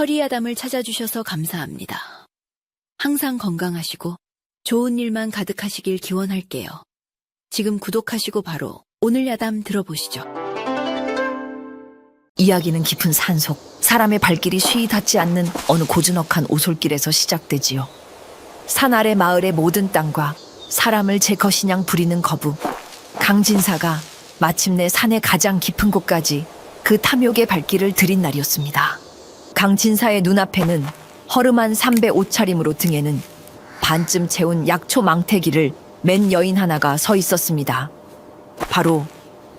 서리아담을 찾아주셔서 감사합니다. 항상 건강하시고 좋은 일만 가득하시길 기원할게요. 지금 구독하시고 바로 오늘 야담 들어보시죠. 이야기는 깊은 산속, 사람의 발길이 쉬이 닿지 않는 어느 고즈넉한 오솔길에서 시작되지요. 산 아래 마을의 모든 땅과 사람을 제 것이냥 부리는 거부, 강진사가 마침내 산의 가장 깊은 곳까지 그 탐욕의 발길을 들인 날이었습니다. 강진사의 눈앞에는 허름한 삼배 옷차림으로 등에는 반쯤 채운 약초 망태기를 맨 여인 하나가 서 있었습니다. 바로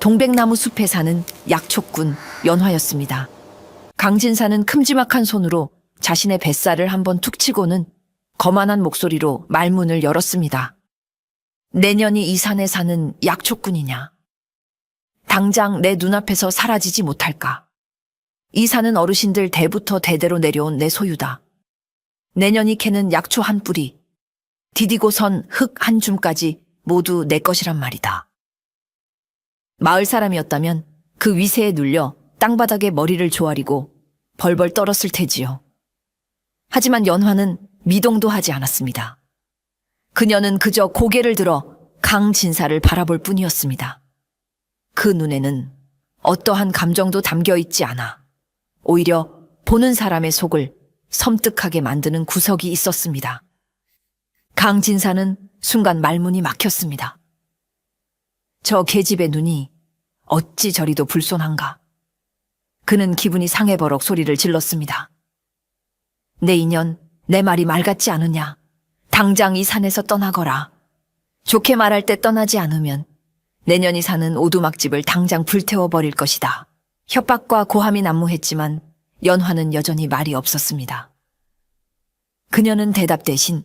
동백나무 숲에 사는 약초꾼 연화였습니다. 강진사는 큼지막한 손으로 자신의 뱃살을 한번 툭 치고는 거만한 목소리로 말문을 열었습니다. 내년이 이 산에 사는 약초꾼이냐? 당장 내 눈앞에서 사라지지 못할까? 이 산은 어르신들 대부터 대대로 내려온 내 소유다. 내년이 캐는 약초 한 뿌리, 디디고선 흙 한 줌까지 모두 내 것이란 말이다. 마을 사람이었다면 그 위세에 눌려 땅바닥에 머리를 조아리고 벌벌 떨었을 테지요. 하지만 연화는 미동도 하지 않았습니다. 그녀는 그저 고개를 들어 강진사를 바라볼 뿐이었습니다. 그 눈에는 어떠한 감정도 담겨 있지 않아 오히려 보는 사람의 속을 섬뜩하게 만드는 구석이 있었습니다. 강진사는 순간 말문이 막혔습니다. 저 계집의 눈이 어찌 저리도 불손한가. 그는 기분이 상해버럭 소리를 질렀습니다. 내 인연, 내 말이 말 같지 않으냐. 당장 이 산에서 떠나거라. 좋게 말할 때 떠나지 않으면 내년이 사는 오두막집을 당장 불태워버릴 것이다. 협박과 고함이 난무했지만 연화는 여전히 말이 없었습니다. 그녀는 대답 대신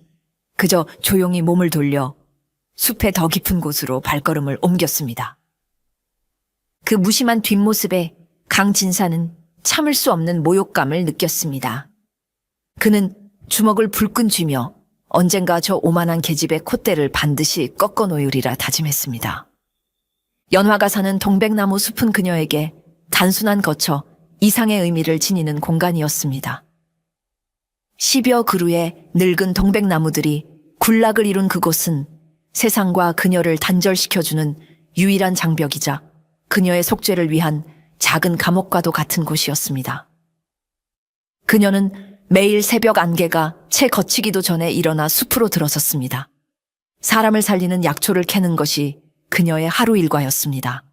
그저 조용히 몸을 돌려 숲의 더 깊은 곳으로 발걸음을 옮겼습니다. 그 무심한 뒷모습에 강진사는 참을 수 없는 모욕감을 느꼈습니다. 그는 주먹을 불끈 쥐며 언젠가 저 오만한 계집의 콧대를 반드시 꺾어 놓으리라 다짐했습니다. 연화가 사는 동백나무 숲은 그녀에게 단순한 거처 이상의 의미를 지니는 공간이었습니다. 10여 그루의 늙은 동백나무들이 군락을 이룬 그곳은 세상과 그녀를 단절시켜주는 유일한 장벽이자 그녀의 속죄를 위한 작은 감옥과도 같은 곳이었습니다. 그녀는 매일 새벽 안개가 채 걷히기도 전에 일어나 숲으로 들어섰습니다. 사람을 살리는 약초를 캐는 것이 그녀의 하루 일과였습니다.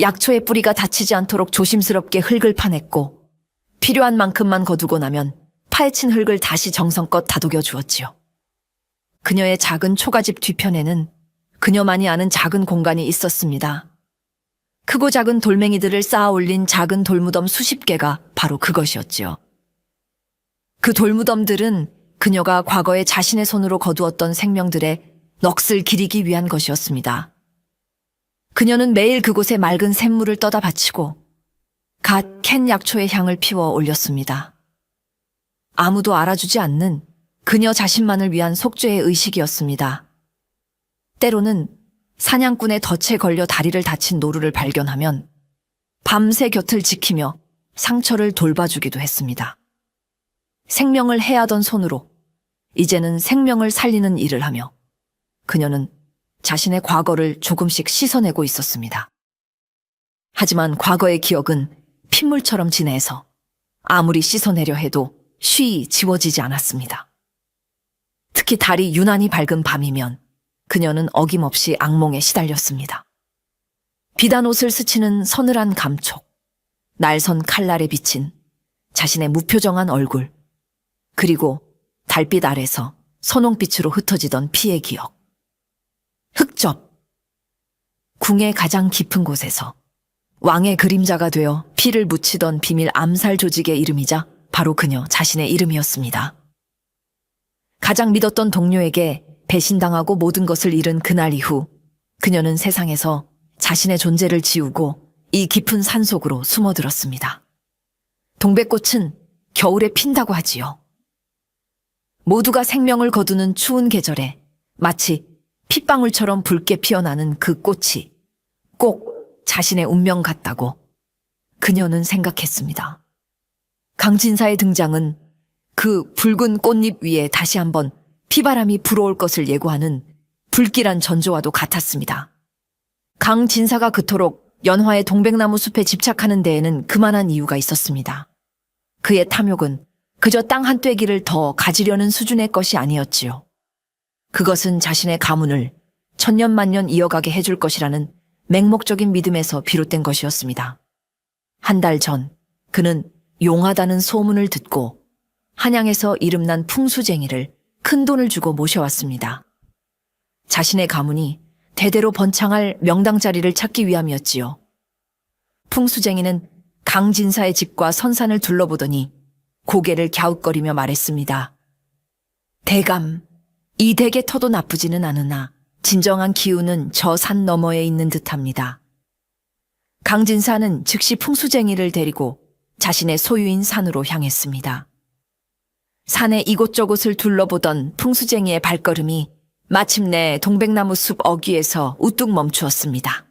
약초의 뿌리가 다치지 않도록 조심스럽게 흙을 파냈고 필요한 만큼만 거두고 나면 파헤친 흙을 다시 정성껏 다독여 주었지요. 그녀의 작은 초가집 뒤편에는 그녀만이 아는 작은 공간이 있었습니다. 크고 작은 돌멩이들을 쌓아 올린 작은 돌무덤 수십 개가 바로 그것이었지요. 그 돌무덤들은 그녀가 과거에 자신의 손으로 거두었던 생명들의 넋을 기리기 위한 것이었습니다. 그녀는 매일 그곳에 맑은 샘물을 떠다 바치고 갓 캔 약초의 향을 피워 올렸습니다. 아무도 알아주지 않는 그녀 자신만을 위한 속죄의 의식이었습니다. 때로는 사냥꾼의 덫에 걸려 다리를 다친 노루를 발견하면 밤새 곁을 지키며 상처를 돌봐주기도 했습니다. 생명을 해하던 손으로 이제는 생명을 살리는 일을 하며 그녀는 자신의 과거를 조금씩 씻어내고 있었습니다. 하지만 과거의 기억은 핏물처럼 진해서 아무리 씻어내려 해도 쉬이 지워지지 않았습니다. 특히 달이 유난히 밝은 밤이면 그녀는 어김없이 악몽에 시달렸습니다. 비단 옷을 스치는 서늘한 감촉, 날선 칼날에 비친 자신의 무표정한 얼굴, 그리고 달빛 아래서 선홍빛으로 흩어지던 피의 기억. 흑접. 궁의 가장 깊은 곳에서 왕의 그림자가 되어 피를 묻히던 비밀 암살 조직의 이름이자 바로 그녀 자신의 이름이었습니다. 가장 믿었던 동료에게 배신당하고 모든 것을 잃은 그날 이후 그녀는 세상에서 자신의 존재를 지우고 이 깊은 산속으로 숨어들었습니다. 동백꽃은 겨울에 핀다고 하지요. 모두가 생명을 거두는 추운 계절에 마치 핏방울처럼 붉게 피어나는 그 꽃이 꼭 자신의 운명 같다고 그녀는 생각했습니다. 강진사의 등장은 그 붉은 꽃잎 위에 다시 한번 피바람이 불어올 것을 예고하는 불길한 전조와도 같았습니다. 강진사가 그토록 연화의 동백나무 숲에 집착하는 데에는 그만한 이유가 있었습니다. 그의 탐욕은 그저 땅 한 떼기를 더 가지려는 수준의 것이 아니었지요. 그것은 자신의 가문을 천년만년 이어가게 해줄 것이라는 맹목적인 믿음에서 비롯된 것이었습니다. 한 달 전 그는 용하다는 소문을 듣고 한양에서 이름난 풍수쟁이를 큰 돈을 주고 모셔왔습니다. 자신의 가문이 대대로 번창할 명당 자리를 찾기 위함이었지요. 풍수쟁이는 강진사의 집과 선산을 둘러보더니 고개를 갸웃거리며 말했습니다. 대감, 이 댁의 터도 나쁘지는 않으나 진정한 기운은 저 산 너머에 있는 듯합니다. 강진사는 즉시 풍수쟁이를 데리고 자신의 소유인 산으로 향했습니다. 산의 이곳저곳을 둘러보던 풍수쟁이의 발걸음이 마침내 동백나무 숲 어귀에서 우뚝 멈추었습니다.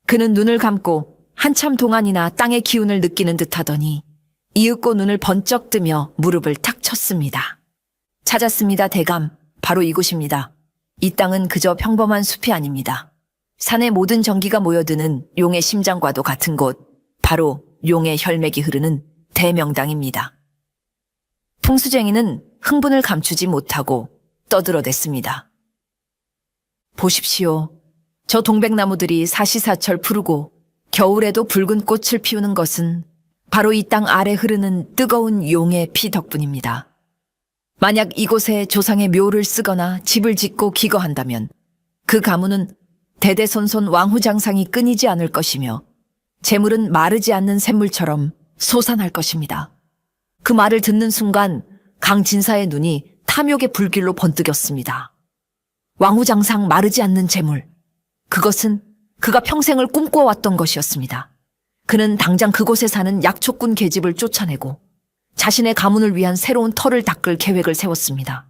그는 눈을 감고 한참 동안이나 땅의 기운을 느끼는 듯하더니 이윽고 눈을 번쩍 뜨며 무릎을 탁 쳤습니다. 찾았습니다, 대감. 바로 이곳입니다. 이 땅은 그저 평범한 숲이 아닙니다. 산의 모든 전기가 모여드는 용의 심장과도 같은 곳, 바로 용의 혈맥이 흐르는 대명당입니다. 풍수쟁이는 흥분을 감추지 못하고 떠들어댔습니다. 보십시오. 저 동백나무들이 사시사철 푸르고 겨울에도 붉은 꽃을 피우는 것은 바로 이 땅 아래 흐르는 뜨거운 용의 피 덕분입니다. 만약 이곳에 조상의 묘를 쓰거나 집을 짓고 기거한다면 그 가문은 대대손손 왕후장상이 끊이지 않을 것이며 재물은 마르지 않는 샘물처럼 솟아날 것입니다. 그 말을 듣는 순간 강진사의 눈이 탐욕의 불길로 번뜩였습니다. 왕후장상 마르지 않는 재물, 그것은 그가 평생을 꿈꿔왔던 것이었습니다. 그는 당장 그곳에 사는 약초꾼 계집을 쫓아내고 자신의 가문을 위한 새로운 터를 닦을 계획을 세웠습니다.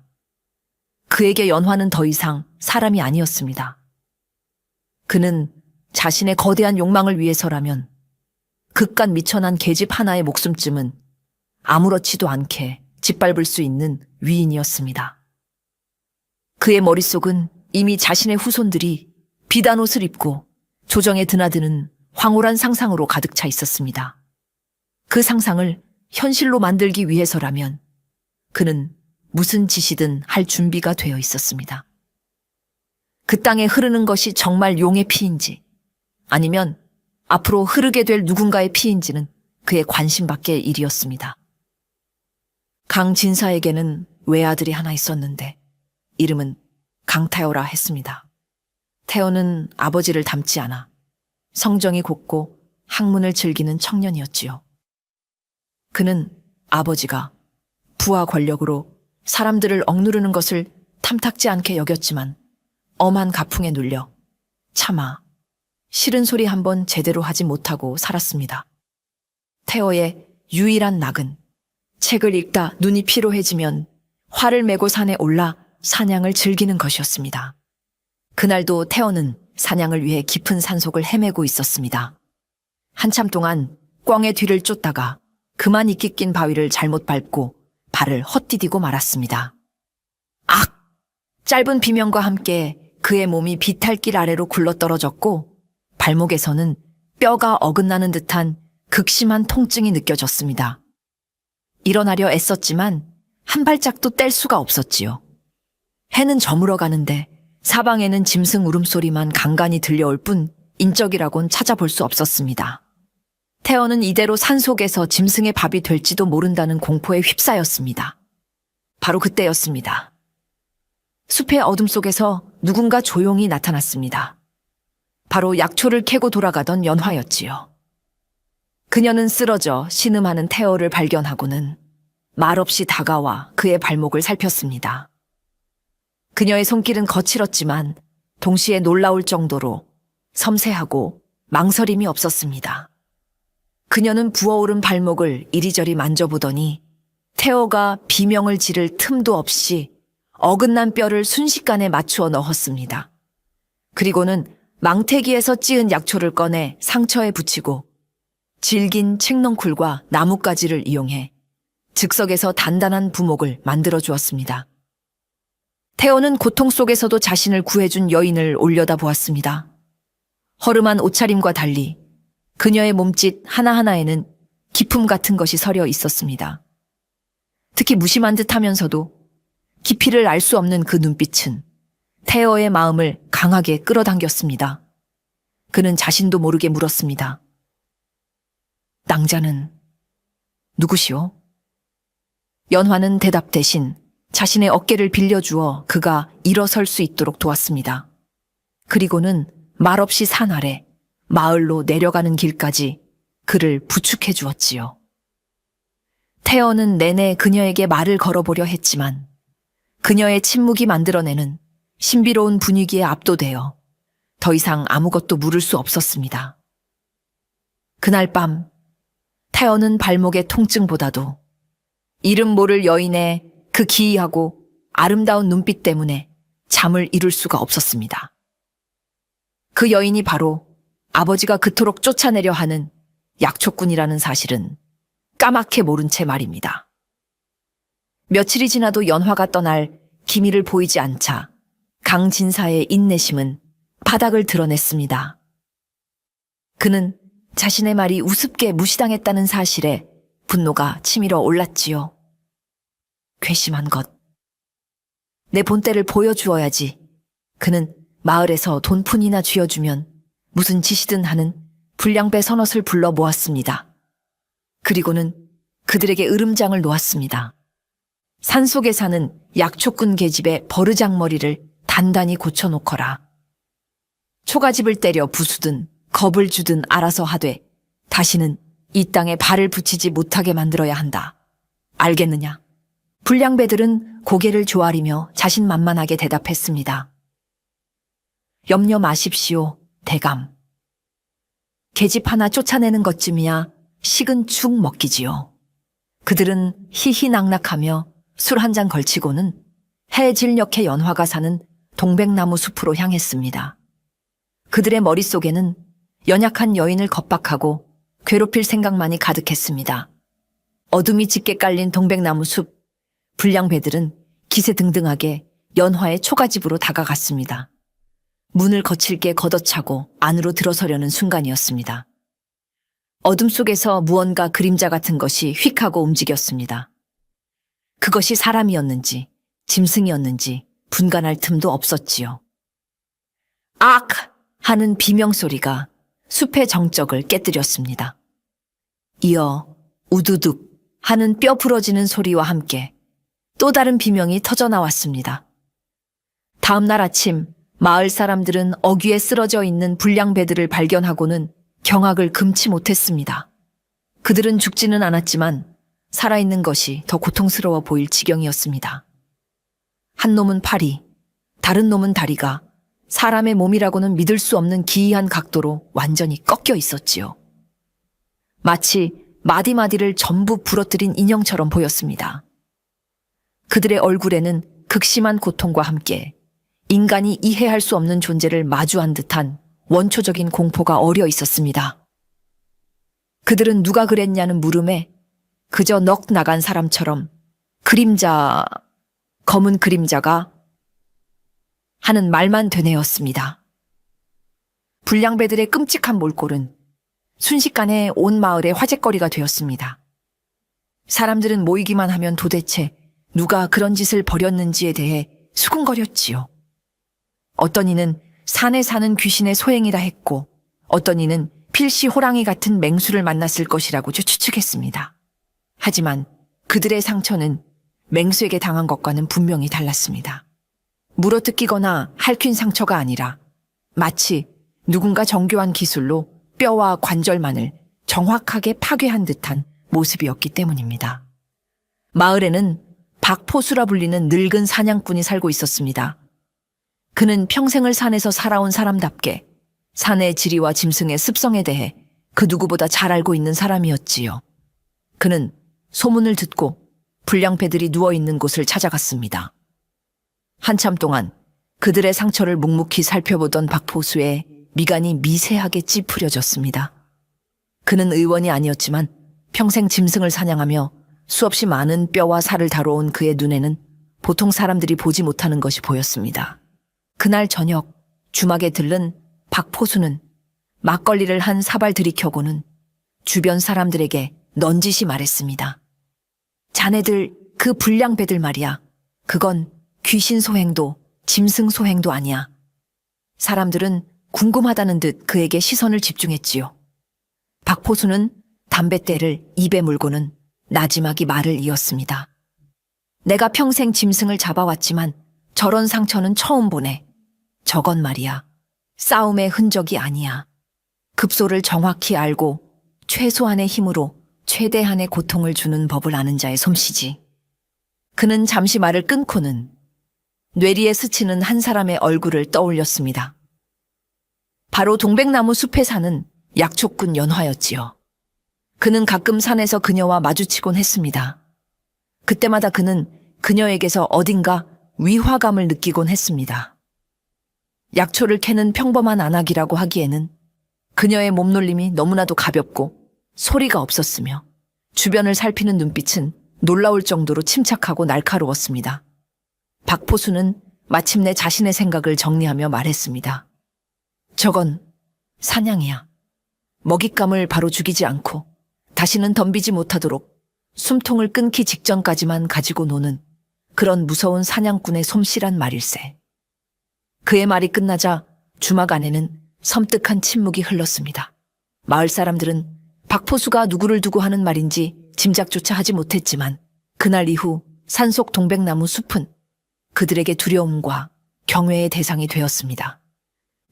그에게 연화는 더 이상 사람이 아니었습니다. 그는 자신의 거대한 욕망을 위해서라면 그깟 미천한 계집 하나의 목숨쯤은 아무렇지도 않게 짓밟을 수 있는 위인이었습니다. 그의 머릿속은 이미 자신의 후손들이 비단 옷을 입고 조정에 드나드는 황홀한 상상으로 가득 차 있었습니다. 그 상상을 현실로 만들기 위해서라면 그는 무슨 짓이든 할 준비가 되어 있었습니다. 그 땅에 흐르는 것이 정말 용의 피인지 아니면 앞으로 흐르게 될 누군가의 피인지는 그의 관심 밖의 일이었습니다. 강진사에게는 외아들이 하나 있었는데 이름은 강태호라 했습니다. 태호는 아버지를 닮지 않아 성정이 곱고 학문을 즐기는 청년이었지요. 그는 아버지가 부와 권력으로 사람들을 억누르는 것을 탐탁지 않게 여겼지만 엄한 가풍에 눌려 차마 싫은 소리 한번 제대로 하지 못하고 살았습니다. 태호의 유일한 낙은 책을 읽다 눈이 피로해지면 활을 메고 산에 올라 사냥을 즐기는 것이었습니다. 그날도 태호는 사냥을 위해 깊은 산속을 헤매고 있었습니다. 한참 동안 꿩의 뒤를 쫓다가 그만 이끼 낀 바위를 잘못 밟고 발을 헛디디고 말았습니다. 악! 짧은 비명과 함께 그의 몸이 비탈길 아래로 굴러떨어졌고 발목에서는 뼈가 어긋나는 듯한 극심한 통증이 느껴졌습니다. 일어나려 애썼지만 한 발짝도 뗄 수가 없었지요. 해는 저물어 가는데 사방에는 짐승 울음소리만 간간히 들려올 뿐 인적이라곤 찾아볼 수 없었습니다. 태어는 이대로 산속에서 짐승의 밥이 될지도 모른다는 공포에 휩싸였습니다. 바로 그때였습니다. 숲의 어둠 속에서 누군가 조용히 나타났습니다. 바로 약초를 캐고 돌아가던 연화였지요. 그녀는 쓰러져 신음하는 태어를 발견하고는 말없이 다가와 그의 발목을 살폈습니다. 그녀의 손길은 거칠었지만 동시에 놀라울 정도로 섬세하고 망설임이 없었습니다. 그녀는 부어오른 발목을 이리저리 만져보더니 태어가 비명을 지를 틈도 없이 어긋난 뼈를 순식간에 맞추어 넣었습니다. 그리고는 망태기에서 찧은 약초를 꺼내 상처에 붙이고 질긴 책넝쿨과 나뭇가지를 이용해 즉석에서 단단한 부목을 만들어 주었습니다. 태호는 고통 속에서도 자신을 구해준 여인을 올려다 보았습니다. 허름한 옷차림과 달리 그녀의 몸짓 하나하나에는 기품 같은 것이 서려 있었습니다. 특히 무심한 듯 하면서도 깊이를 알 수 없는 그 눈빛은 태호의 마음을 강하게 끌어당겼습니다. 그는 자신도 모르게 물었습니다. 낭자는 누구시오? 연화는 대답 대신 자신의 어깨를 빌려주어 그가 일어설 수 있도록 도왔습니다. 그리고는 말없이 산 아래 마을로 내려가는 길까지 그를 부축해 주었지요. 태어는 내내 그녀에게 말을 걸어보려 했지만 그녀의 침묵이 만들어내는 신비로운 분위기에 압도되어 더 이상 아무것도 물을 수 없었습니다. 그날 밤 태어는 발목의 통증보다도 이름 모를 여인의 그 기이하고 아름다운 눈빛 때문에 잠을 이룰 수가 없었습니다. 그 여인이 바로 아버지가 그토록 쫓아내려 하는 약초꾼이라는 사실은 까맣게 모른 채 말입니다. 며칠이 지나도 연화가 떠날 기미를 보이지 않자 강진사의 인내심은 바닥을 드러냈습니다. 그는 자신의 말이 우습게 무시당했다는 사실에 분노가 치밀어 올랐지요. 괘씸한 것. 내 본때를 보여주어야지. 그는 마을에서 돈푼이나 쥐어주면 무슨 짓이든 하는 불량배 서넛을 불러 모았습니다. 그리고는 그들에게 으름장을 놓았습니다. 산속에 사는 약초꾼 계집의 버르장머리를 단단히 고쳐놓거라. 초가집을 때려 부수든 겁을 주든 알아서 하되 다시는 이 땅에 발을 붙이지 못하게 만들어야 한다. 알겠느냐? 불량배들은 고개를 조아리며 자신만만하게 대답했습니다. 염려 마십시오, 대감. 계집 하나 쫓아내는 것쯤이야 식은 죽 먹기지요. 그들은 희희낙낙하며 술 한 잔 걸치고는 해질녘의 연화가 사는 동백나무 숲으로 향했습니다. 그들의 머릿속에는 연약한 여인을 겁박하고 괴롭힐 생각만이 가득했습니다. 어둠이 짙게 깔린 동백나무 숲, 불량배들은 기세등등하게 연화의 초가집으로 다가갔습니다. 문을 거칠게 걷어차고 안으로 들어서려는 순간이었습니다. 어둠 속에서 무언가 그림자 같은 것이 휙 하고 움직였습니다. 그것이 사람이었는지 짐승이었는지 분간할 틈도 없었지요. 악! 하는 비명소리가 숲의 정적을 깨뜨렸습니다. 이어 우두둑 하는 뼈 부러지는 소리와 함께 또 다른 비명이 터져나왔습니다. 다음 날 아침 마을 사람들은 어귀에 쓰러져 있는 불량배들을 발견하고는 경악을 금치 못했습니다. 그들은 죽지는 않았지만 살아있는 것이 더 고통스러워 보일 지경이었습니다. 한 놈은 팔이, 다른 놈은 다리가 사람의 몸이라고는 믿을 수 없는 기이한 각도로 완전히 꺾여 있었지요. 마치 마디마디를 전부 부러뜨린 인형처럼 보였습니다. 그들의 얼굴에는 극심한 고통과 함께 인간이 이해할 수 없는 존재를 마주한 듯한 원초적인 공포가 어려 있었습니다. 그들은 누가 그랬냐는 물음에 그저 넋 나간 사람처럼 검은 그림자가 하는 말만 되뇌었습니다. 불량배들의 끔찍한 몰골은 순식간에 온 마을의 화제거리가 되었습니다. 사람들은 모이기만 하면 도대체 누가 그런 짓을 벌였는지에 대해 수군거렸지요. 어떤 이는 산에 사는 귀신의 소행이라 했고 어떤 이는 필시 호랑이 같은 맹수를 만났을 것이라고 추측했습니다. 하지만 그들의 상처는 맹수에게 당한 것과는 분명히 달랐습니다. 물어뜯기거나 핥힌 상처가 아니라 마치 누군가 정교한 기술로 뼈와 관절만을 정확하게 파괴한 듯한 모습이었기 때문입니다. 마을에는 박포수라 불리는 늙은 사냥꾼이 살고 있었습니다. 그는 평생을 산에서 살아온 사람답게 산의 지리와 짐승의 습성에 대해 그 누구보다 잘 알고 있는 사람이었지요. 그는 소문을 듣고 불량배들이 누워있는 곳을 찾아갔습니다. 한참 동안 그들의 상처를 묵묵히 살펴보던 박포수의 미간이 미세하게 찌푸려졌습니다. 그는 의원이 아니었지만 평생 짐승을 사냥하며 수없이 많은 뼈와 살을 다뤄온 그의 눈에는 보통 사람들이 보지 못하는 것이 보였습니다. 그날 저녁 주막에 들른 박포수는 막걸리를 한 사발 들이켜고는 주변 사람들에게 넌지시 말했습니다. 자네들 그 불량배들 말이야. 그건 귀신 소행도 짐승 소행도 아니야. 사람들은 궁금하다는 듯 그에게 시선을 집중했지요. 박포수는 담뱃대를 입에 물고는 나지막이 말을 이었습니다. 내가 평생 짐승을 잡아왔지만 저런 상처는 처음 보네. 저건 말이야. 싸움의 흔적이 아니야. 급소를 정확히 알고 최소한의 힘으로 최대한의 고통을 주는 법을 아는 자의 솜씨지. 그는 잠시 말을 끊고는 뇌리에 스치는 한 사람의 얼굴을 떠올렸습니다. 바로 동백나무 숲에 사는 약초꾼 연화였지요. 그는 가끔 산에서 그녀와 마주치곤 했습니다. 그때마다 그는 그녀에게서 어딘가 위화감을 느끼곤 했습니다. 약초를 캐는 평범한 안악이라고 하기에는 그녀의 몸놀림이 너무나도 가볍고 소리가 없었으며 주변을 살피는 눈빛은 놀라울 정도로 침착하고 날카로웠습니다. 박포수는 마침내 자신의 생각을 정리하며 말했습니다. 저건 사냥이야. 먹잇감을 바로 죽이지 않고 다시는 덤비지 못하도록 숨통을 끊기 직전까지만 가지고 노는 그런 무서운 사냥꾼의 솜씨란 말일세. 그의 말이 끝나자 주막 안에는 섬뜩한 침묵이 흘렀습니다. 마을 사람들은 박포수가 누구를 두고 하는 말인지 짐작조차 하지 못했지만 그날 이후 산속 동백나무 숲은 그들에게 두려움과 경외의 대상이 되었습니다.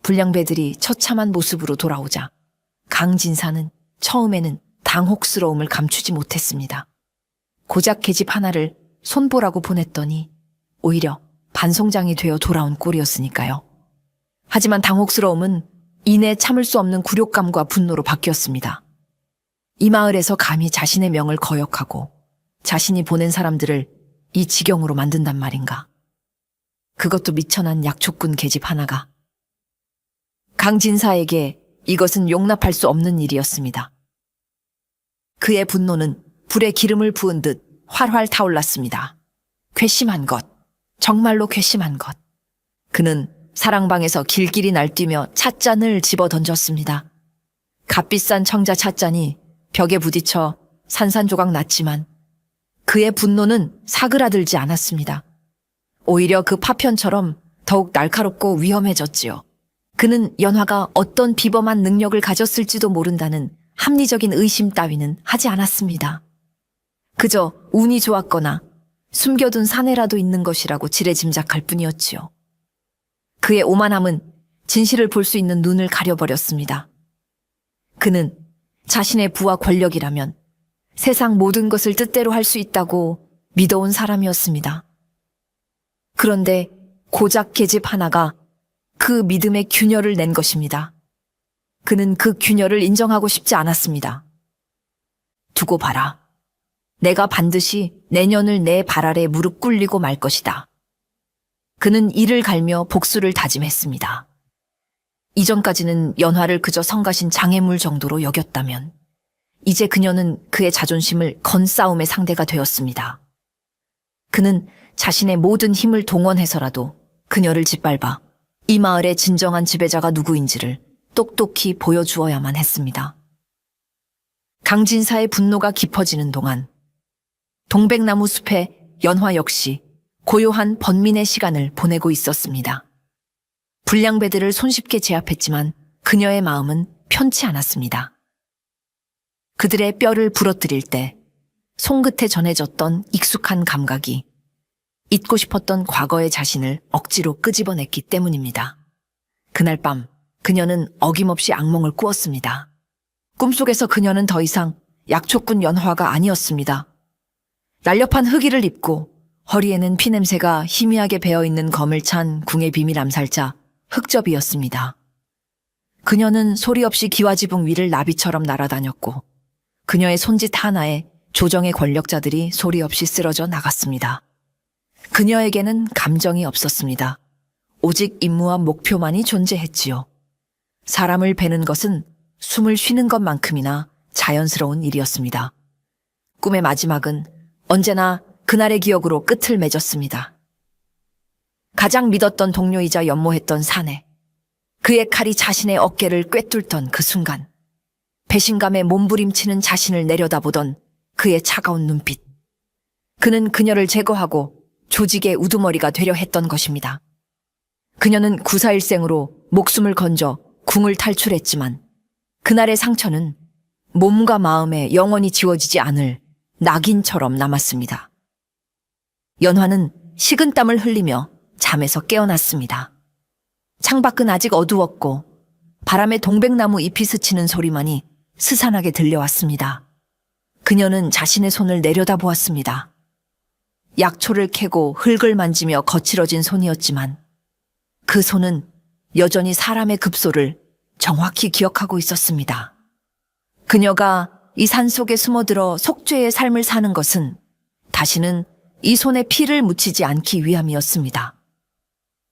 불량배들이 처참한 모습으로 돌아오자 강진사는 처음에는 당혹스러움을 감추지 못했습니다. 고작 계집 하나를 손보라고 보냈더니 오히려 반송장이 되어 돌아온 꼴이었으니까요. 하지만 당혹스러움은 이내 참을 수 없는 굴욕감과 분노로 바뀌었습니다. 이 마을에서 감히 자신의 명을 거역하고 자신이 보낸 사람들을 이 지경으로 만든단 말인가. 그것도 미천한 약초꾼 계집 하나가. 강진사에게 이것은 용납할 수 없는 일이었습니다. 그의 분노는 불에 기름을 부은 듯 활활 타올랐습니다. 괘씸한 것, 정말로 괘씸한 것. 그는 사랑방에서 길길이 날뛰며 찻잔을 집어 던졌습니다. 값비싼 청자 찻잔이 벽에 부딪혀 산산조각 났지만 그의 분노는 사그라들지 않았습니다. 오히려 그 파편처럼 더욱 날카롭고 위험해졌지요. 그는 연화가 어떤 비범한 능력을 가졌을지도 모른다는 합리적인 의심 따위는 하지 않았습니다. 그저 운이 좋았거나 숨겨둔 사내라도 있는 것이라고 지레짐작할 뿐이었지요. 그의 오만함은 진실을 볼 수 있는 눈을 가려버렸습니다. 그는 자신의 부와 권력이라면 세상 모든 것을 뜻대로 할 수 있다고 믿어온 사람이었습니다. 그런데 고작 계집 하나가 그 믿음의 균열을 낸 것입니다. 그는 그 균열을 인정하고 싶지 않았습니다. 두고 봐라. 내가 반드시 내년을 내 발 아래 무릎 꿇리고 말 것이다. 그는 이를 갈며 복수를 다짐했습니다. 이전까지는 연화를 그저 성가신 장애물 정도로 여겼다면 이제 그녀는 그의 자존심을 건 싸움의 상대가 되었습니다. 그는 자신의 모든 힘을 동원해서라도 그녀를 짓밟아 이 마을의 진정한 지배자가 누구인지를 똑똑히 보여주어야만 했습니다. 강진사의 분노가 깊어지는 동안 동백나무 숲의 연화 역시 고요한 번민의 시간을 보내고 있었습니다. 불량배들을 손쉽게 제압했지만 그녀의 마음은 편치 않았습니다. 그들의 뼈를 부러뜨릴 때 손끝에 전해졌던 익숙한 감각이 잊고 싶었던 과거의 자신을 억지로 끄집어냈기 때문입니다. 그날 밤 그녀는 어김없이 악몽을 꾸었습니다. 꿈속에서 그녀는 더 이상 약초꾼 연화가 아니었습니다. 날렵한 흑의를 입고 허리에는 피냄새가 희미하게 배어있는 검을 찬 궁의 비밀 암살자 흑접이었습니다. 그녀는 소리 없이 기와지붕 위를 나비처럼 날아다녔고 그녀의 손짓 하나에 조정의 권력자들이 소리 없이 쓰러져 나갔습니다. 그녀에게는 감정이 없었습니다. 오직 임무와 목표만이 존재했지요. 사람을 베는 것은 숨을 쉬는 것만큼이나 자연스러운 일이었습니다. 꿈의 마지막은 언제나 그날의 기억으로 끝을 맺었습니다. 가장 믿었던 동료이자 연모했던 사내. 그의 칼이 자신의 어깨를 꿰뚫던 그 순간. 배신감에 몸부림치는 자신을 내려다보던 그의 차가운 눈빛. 그는 그녀를 제거하고 조직의 우두머리가 되려 했던 것입니다. 그녀는 구사일생으로 목숨을 건져 궁을 탈출했지만 그날의 상처는 몸과 마음에 영원히 지워지지 않을 낙인처럼 남았습니다. 연화는 식은땀을 흘리며 잠에서 깨어났습니다. 창밖은 아직 어두웠고 바람에 동백나무 잎이 스치는 소리만이 스산하게 들려왔습니다. 그녀는 자신의 손을 내려다보았습니다. 약초를 캐고 흙을 만지며 거칠어진 손이었지만 그 손은 여전히 사람의 급소를 정확히 기억하고 있었습니다. 그녀가 이 산속에 숨어들어 속죄의 삶을 사는 것은 다시는 이 손에 피를 묻히지 않기 위함이었습니다.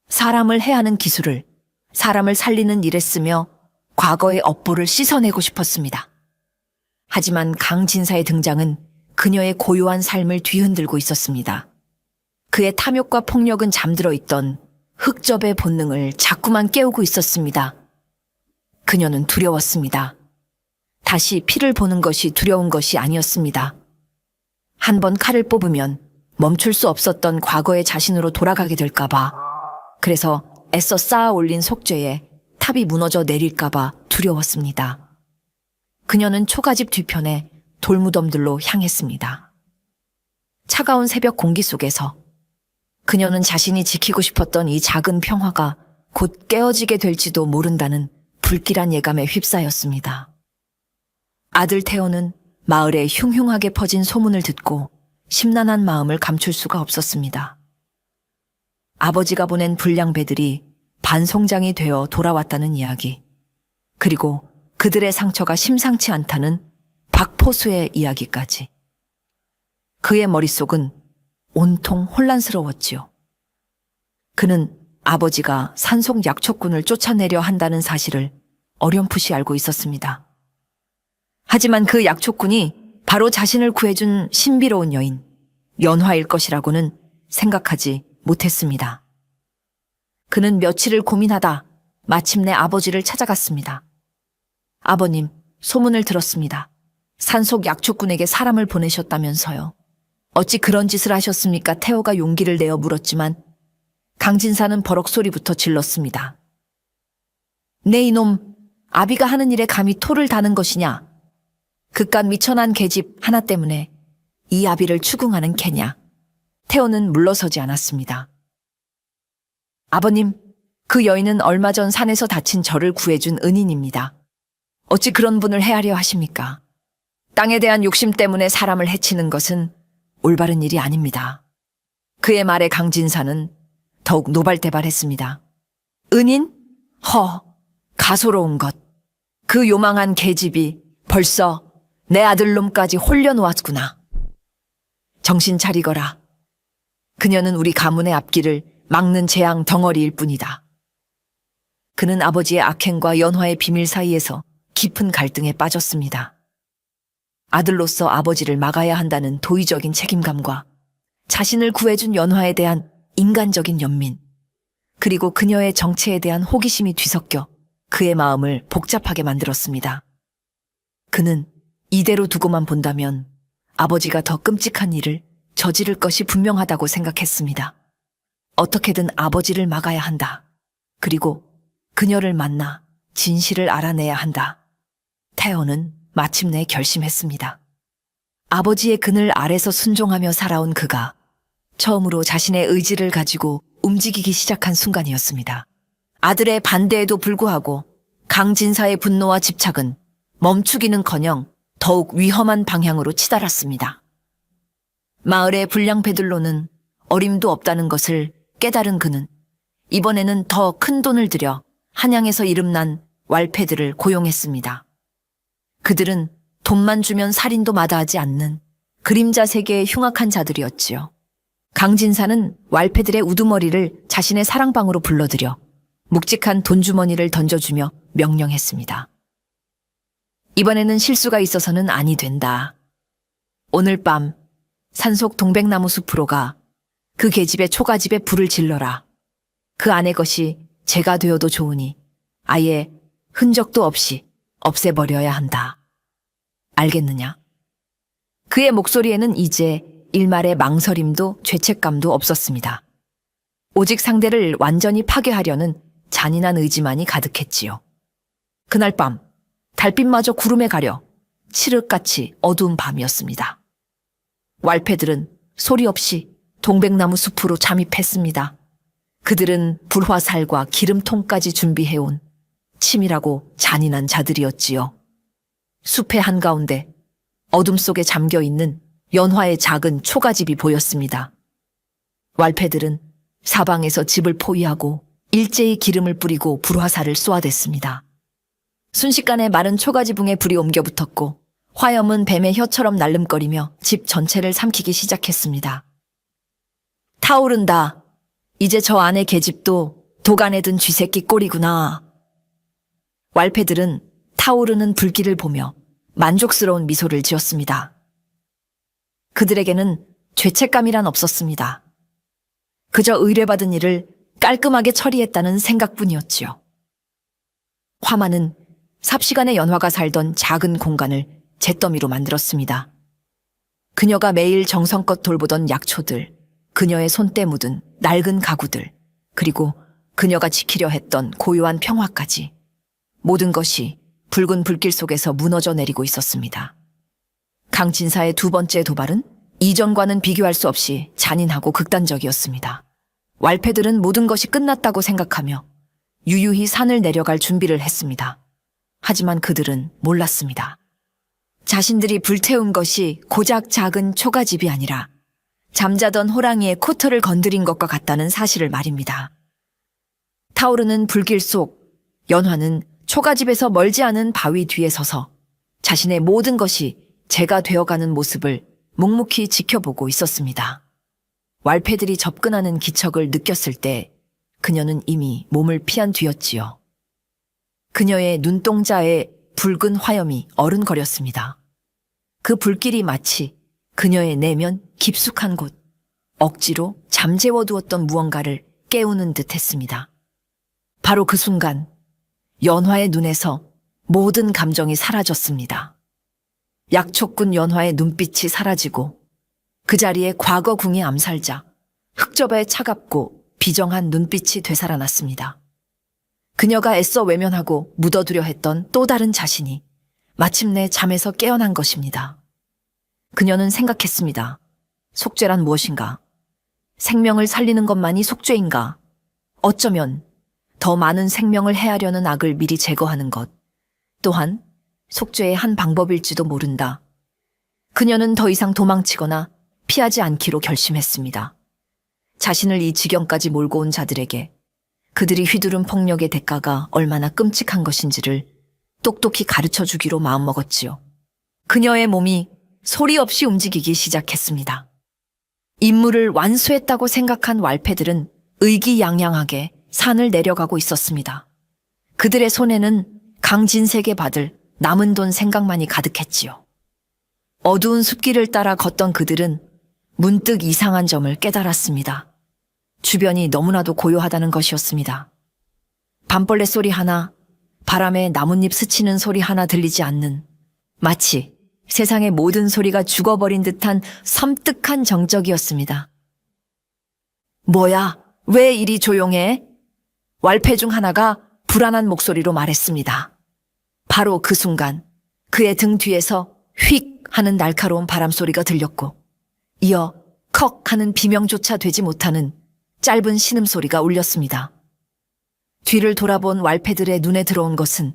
사람을 해하는 기술을 사람을 살리는 일에 쓰며 과거의 업보를 씻어내고 싶었습니다. 하지만 강진사의 등장은 그녀의 고요한 삶을 뒤흔들고 있었습니다. 그의 탐욕과 폭력은 잠들어 있던 흑접의 본능을 자꾸만 깨우고 있었습니다. 그녀는 두려웠습니다. 다시 피를 보는 것이 두려운 것이 아니었습니다. 한 번 칼을 뽑으면 멈출 수 없었던 과거의 자신으로 돌아가게 될까봐, 그래서 애써 쌓아 올린 속죄에 탑이 무너져 내릴까봐 두려웠습니다. 그녀는 초가집 뒤편에 돌무덤들로 향했습니다. 차가운 새벽 공기 속에서 그녀는 자신이 지키고 싶었던 이 작은 평화가 곧 깨어지게 될지도 모른다는 불길한 예감에 휩싸였습니다. 아들 태호는 마을에 흉흉하게 퍼진 소문을 듣고 심란한 마음을 감출 수가 없었습니다. 아버지가 보낸 불량배들이 반송장이 되어 돌아왔다는 이야기, 그리고 그들의 상처가 심상치 않다는 박포수의 이야기까지. 그의 머릿속은 온통 혼란스러웠지요. 그는 아버지가 산속 약초꾼을 쫓아내려 한다는 사실을 어렴풋이 알고 있었습니다. 하지만 그 약초꾼이 바로 자신을 구해준 신비로운 여인, 연화일 것이라고는 생각하지 못했습니다. 그는 며칠을 고민하다 마침내 아버지를 찾아갔습니다. 아버님, 소문을 들었습니다. 산속 약초꾼에게 사람을 보내셨다면서요. 어찌 그런 짓을 하셨습니까? 태호가 용기를 내어 물었지만 강진사는 버럭 소리부터 질렀습니다. 네 이놈, 아비가 하는 일에 감히 토를 다는 것이냐? 그깟 미천한 계집 하나 때문에 이 아비를 추궁하는 캐냐? 태호는 물러서지 않았습니다. 아버님, 그 여인은 얼마 전 산에서 다친 저를 구해준 은인입니다. 어찌 그런 분을 해하려 하십니까? 땅에 대한 욕심 때문에 사람을 해치는 것은 올바른 일이 아닙니다. 그의 말에 강진사는 더욱 노발대발했습니다. 은인? 가소로운 것. 그 요망한 계집이 벌써 내 아들놈까지 홀려놓았구나. 정신 차리거라. 그녀는 우리 가문의 앞길을 막는 재앙 덩어리일 뿐이다. 그는 아버지의 악행과 연화의 비밀 사이에서 깊은 갈등에 빠졌습니다. 아들로서 아버지를 막아야 한다는 도의적인 책임감과 자신을 구해준 연화에 대한 인간적인 연민, 그리고 그녀의 정체에 대한 호기심이 뒤섞여 그의 마음을 복잡하게 만들었습니다. 그는 이대로 두고만 본다면 아버지가 더 끔찍한 일을 저지를 것이 분명하다고 생각했습니다. 어떻게든 아버지를 막아야 한다. 그리고 그녀를 만나 진실을 알아내야 한다. 태호는 마침내 결심했습니다. 아버지의 그늘 아래서 순종하며 살아온 그가 처음으로 자신의 의지를 가지고 움직이기 시작한 순간이었습니다. 아들의 반대에도 불구하고 강진사의 분노와 집착은 멈추기는커녕 더욱 위험한 방향으로 치달았습니다. 마을의 불량배들로는 어림도 없다는 것을 깨달은 그는 이번에는 더 큰 돈을 들여 한양에서 이름난 왈패들을 고용했습니다. 그들은 돈만 주면 살인도 마다하지 않는 그림자 세계의 흉악한 자들이었지요. 강진사는 왈패들의 우두머리를 자신의 사랑방으로 불러들여 묵직한 돈주머니를 던져주며 명령했습니다. 이번에는 실수가 있어서는 아니 된다. 오늘 밤 산속 동백나무 숲으로 가 그 계집의 초가집에 불을 질러라. 그 안의 것이 제가 되어도 좋으니 아예 흔적도 없이 없애버려야 한다. 알겠느냐? 그의 목소리에는 이제 일말의 망설임도 죄책감도 없었습니다. 오직 상대를 완전히 파괴하려는 잔인한 의지만이 가득했지요. 그날 밤 달빛마저 구름에 가려 칠흑같이 어두운 밤이었습니다. 왈패들은 소리 없이 동백나무 숲으로 잠입했습니다. 그들은 불화살과 기름통까지 준비해온 치밀하고 잔인한 자들이었지요. 숲의 한가운데 어둠 속에 잠겨있는 연화의 작은 초가집이 보였습니다. 왈패들은 사방에서 집을 포위하고 일제히 기름을 뿌리고 불화살을 쏘아댔습니다. 순식간에 마른 초가지붕에 불이 옮겨 붙었고 화염은 뱀의 혀처럼 날름거리며 집 전체를 삼키기 시작했습니다. 타오른다. 이제 저 안의 계집도 도간에 든 쥐새끼 꼴이구나. 왈패들은 타오르는 불길을 보며 만족스러운 미소를 지었습니다. 그들에게는 죄책감이란 없었습니다. 그저 의뢰받은 일을 깔끔하게 처리했다는 생각뿐이었지요. 화마는 삽시간에 연화가 살던 작은 공간을 잿더미로 만들었습니다. 그녀가 매일 정성껏 돌보던 약초들, 그녀의 손때 묻은 낡은 가구들, 그리고 그녀가 지키려 했던 고요한 평화까지 모든 것이 붉은 불길 속에서 무너져 내리고 있었습니다. 강진사의 두 번째 도발은 이전과는 비교할 수 없이 잔인하고 극단적이었습니다. 왈패들은 모든 것이 끝났다고 생각하며 유유히 산을 내려갈 준비를 했습니다. 하지만 그들은 몰랐습니다. 자신들이 불태운 것이 고작 작은 초가집이 아니라 잠자던 호랑이의 코털을 건드린 것과 같다는 사실을 말입니다. 타오르는 불길 속 연화는 초가집에서 멀지 않은 바위 뒤에 서서 자신의 모든 것이 재가 되어가는 모습을 묵묵히 지켜보고 있었습니다. 왈패들이 접근하는 기척을 느꼈을 때 그녀는 이미 몸을 피한 뒤였지요. 그녀의 눈동자에 붉은 화염이 어른거렸습니다. 그 불길이 마치 그녀의 내면 깊숙한 곳, 억지로 잠재워두었던 무언가를 깨우는 듯 했습니다. 바로 그 순간 연화의 눈에서 모든 감정이 사라졌습니다. 약초꾼 연화의 눈빛이 사라지고 그 자리에 과거궁의 암살자 흑접의 차갑고 비정한 눈빛이 되살아났습니다. 그녀가 애써 외면하고 묻어두려 했던 또 다른 자신이 마침내 잠에서 깨어난 것입니다. 그녀는 생각했습니다. 속죄란 무엇인가? 생명을 살리는 것만이 속죄인가? 어쩌면 더 많은 생명을 해하려는 악을 미리 제거하는 것 또한 속죄의 한 방법일지도 모른다. 그녀는 더 이상 도망치거나 피하지 않기로 결심했습니다. 자신을 이 지경까지 몰고 온 자들에게 그들이 휘두른 폭력의 대가가 얼마나 끔찍한 것인지를 똑똑히 가르쳐주기로 마음먹었지요. 그녀의 몸이 소리 없이 움직이기 시작했습니다. 임무를 완수했다고 생각한 왈패들은 의기양양하게 산을 내려가고 있었습니다. 그들의 손에는 강진색에 받을 남은 돈 생각만이 가득했지요. 어두운 숲길을 따라 걷던 그들은 문득 이상한 점을 깨달았습니다. 주변이 너무나도 고요하다는 것이었습니다. 밤벌레 소리 하나, 바람에 나뭇잎 스치는 소리 하나 들리지 않는 마치 세상의 모든 소리가 죽어버린 듯한 섬뜩한 정적이었습니다. 뭐야, 왜 이리 조용해? 왈패 중 하나가 불안한 목소리로 말했습니다. 바로 그 순간 그의 등 뒤에서 휙 하는 날카로운 바람소리가 들렸고 이어 컥 하는 비명조차 되지 못하는 짧은 신음소리가 울렸습니다. 뒤를 돌아본 왈패들의 눈에 들어온 것은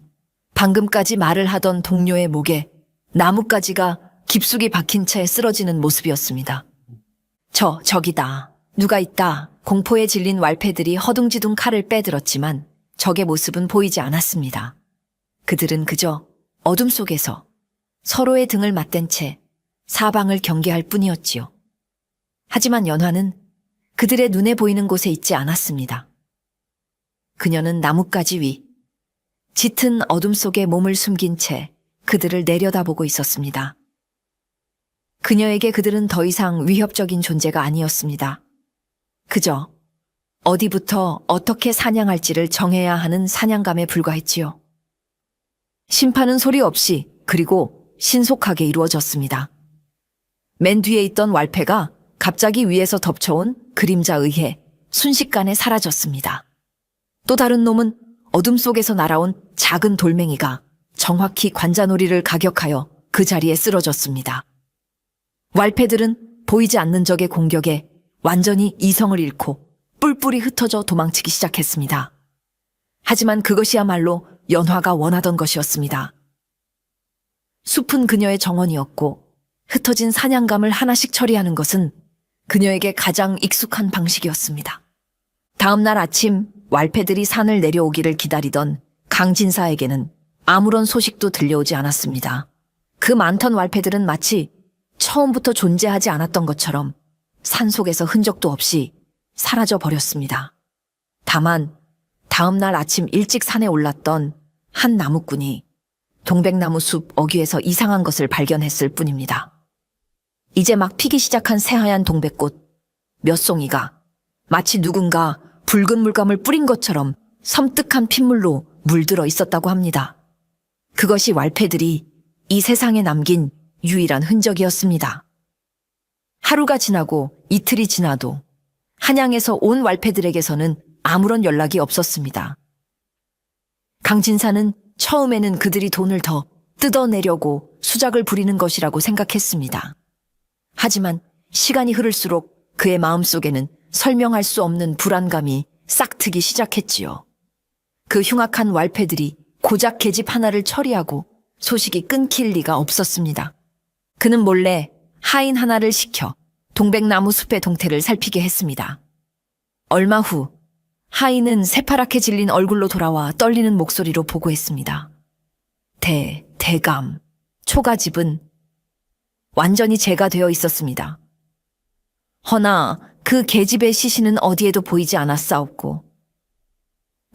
방금까지 말을 하던 동료의 목에 나뭇가지가 깊숙이 박힌 채 쓰러지는 모습이었습니다. 저기다. 누가 있다. 공포에 질린 왈패들이 허둥지둥 칼을 빼들었지만 적의 모습은 보이지 않았습니다. 그들은 그저 어둠 속에서 서로의 등을 맞댄 채 사방을 경계할 뿐이었지요. 하지만 연화는 그들의 눈에 보이는 곳에 있지 않았습니다. 그녀는 나뭇가지 위, 짙은 어둠 속에 몸을 숨긴 채 그들을 내려다보고 있었습니다. 그녀에게 그들은 더 이상 위협적인 존재가 아니었습니다. 그저 어디부터 어떻게 사냥할지를 정해야 하는 사냥감에 불과했지요. 심판은 소리 없이 그리고 신속하게 이루어졌습니다. 맨 뒤에 있던 왈패가 갑자기 위에서 덮쳐온 그림자에 의해 순식간에 사라졌습니다. 또 다른 놈은 어둠 속에서 날아온 작은 돌멩이가 정확히 관자놀이를 가격하여 그 자리에 쓰러졌습니다. 왈패들은 보이지 않는 적의 공격에 완전히 이성을 잃고 뿔뿔이 흩어져 도망치기 시작했습니다. 하지만 그것이야말로 연화가 원하던 것이었습니다. 숲은 그녀의 정원이었고 흩어진 사냥감을 하나씩 처리하는 것은 그녀에게 가장 익숙한 방식이었습니다. 다음 날 아침 왈패들이 산을 내려오기를 기다리던 강진사에게는 아무런 소식도 들려오지 않았습니다. 그 많던 왈패들은 마치 처음부터 존재하지 않았던 것처럼 산속에서 흔적도 없이 사라져 버렸습니다. 다만 다음 날 아침 일찍 산에 올랐던 한 나무꾼이 동백나무 숲 어귀에서 이상한 것을 발견했을 뿐입니다. 이제 막 피기 시작한 새하얀 동백꽃 몇 송이가 마치 누군가 붉은 물감을 뿌린 것처럼 섬뜩한 핏물로 물들어 있었다고 합니다. 그것이 왈패들이 이 세상에 남긴 유일한 흔적이었습니다. 하루가 지나고 이틀이 지나도 한양에서 온 왈패들에게서는 아무런 연락이 없었습니다. 강진사는 처음에는 그들이 돈을 더 뜯어내려고 수작을 부리는 것이라고 생각했습니다. 하지만 시간이 흐를수록 그의 마음속에는 설명할 수 없는 불안감이 싹트기 시작했지요. 그 흉악한 왈패들이 고작 계집 하나를 처리하고 소식이 끊길 리가 없었습니다. 그는 몰래 하인 하나를 시켜 동백나무 숲의 동태를 살피게 했습니다. 얼마 후 하인은 새파랗게 질린 얼굴로 돌아와 떨리는 목소리로 보고했습니다. 대감, 초가집은 완전히 재가 되어 있었습니다. 허나 그 계집의 시신은 어디에도 보이지 않았사옵고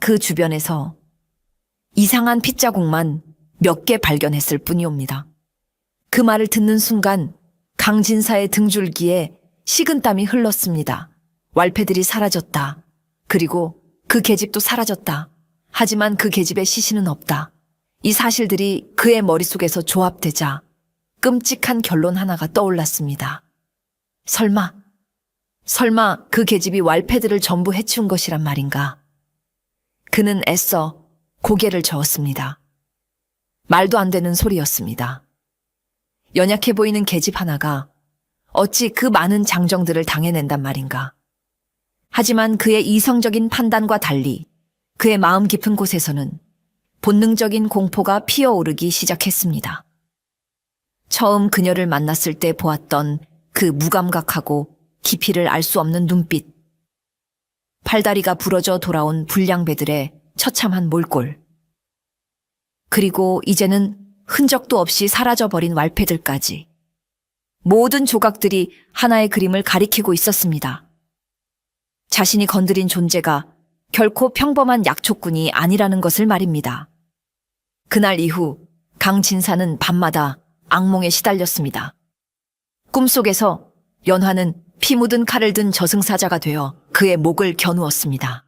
그 주변에서 이상한 핏자국만 몇 개 발견했을 뿐이옵니다. 그 말을 듣는 순간 강진사의 등줄기에 식은땀이 흘렀습니다. 왈패들이 사라졌다. 그리고 그 계집도 사라졌다. 하지만 그 계집의 시신은 없다. 이 사실들이 그의 머릿속에서 조합되자 끔찍한 결론 하나가 떠올랐습니다. 설마 그 계집이 왈패들을 전부 해치운 것이란 말인가? 그는 애써 고개를 저었습니다. 말도 안 되는 소리였습니다. 연약해 보이는 계집 하나가 어찌 그 많은 장정들을 당해낸단 말인가? 하지만 그의 이성적인 판단과 달리 그의 마음 깊은 곳에서는 본능적인 공포가 피어오르기 시작했습니다. 처음 그녀를 만났을 때 보았던 그 무감각하고 깊이를 알 수 없는 눈빛, 팔다리가 부러져 돌아온 불량배들의 처참한 몰골, 그리고 이제는 흔적도 없이 사라져버린 왈패들까지 모든 조각들이 하나의 그림을 가리키고 있었습니다. 자신이 건드린 존재가 결코 평범한 약초꾼이 아니라는 것을 말입니다. 그날 이후 강진사는 밤마다 악몽에 시달렸습니다. 꿈속에서 연화는 피 묻은 칼을 든 저승사자가 되어 그의 목을 겨누었습니다.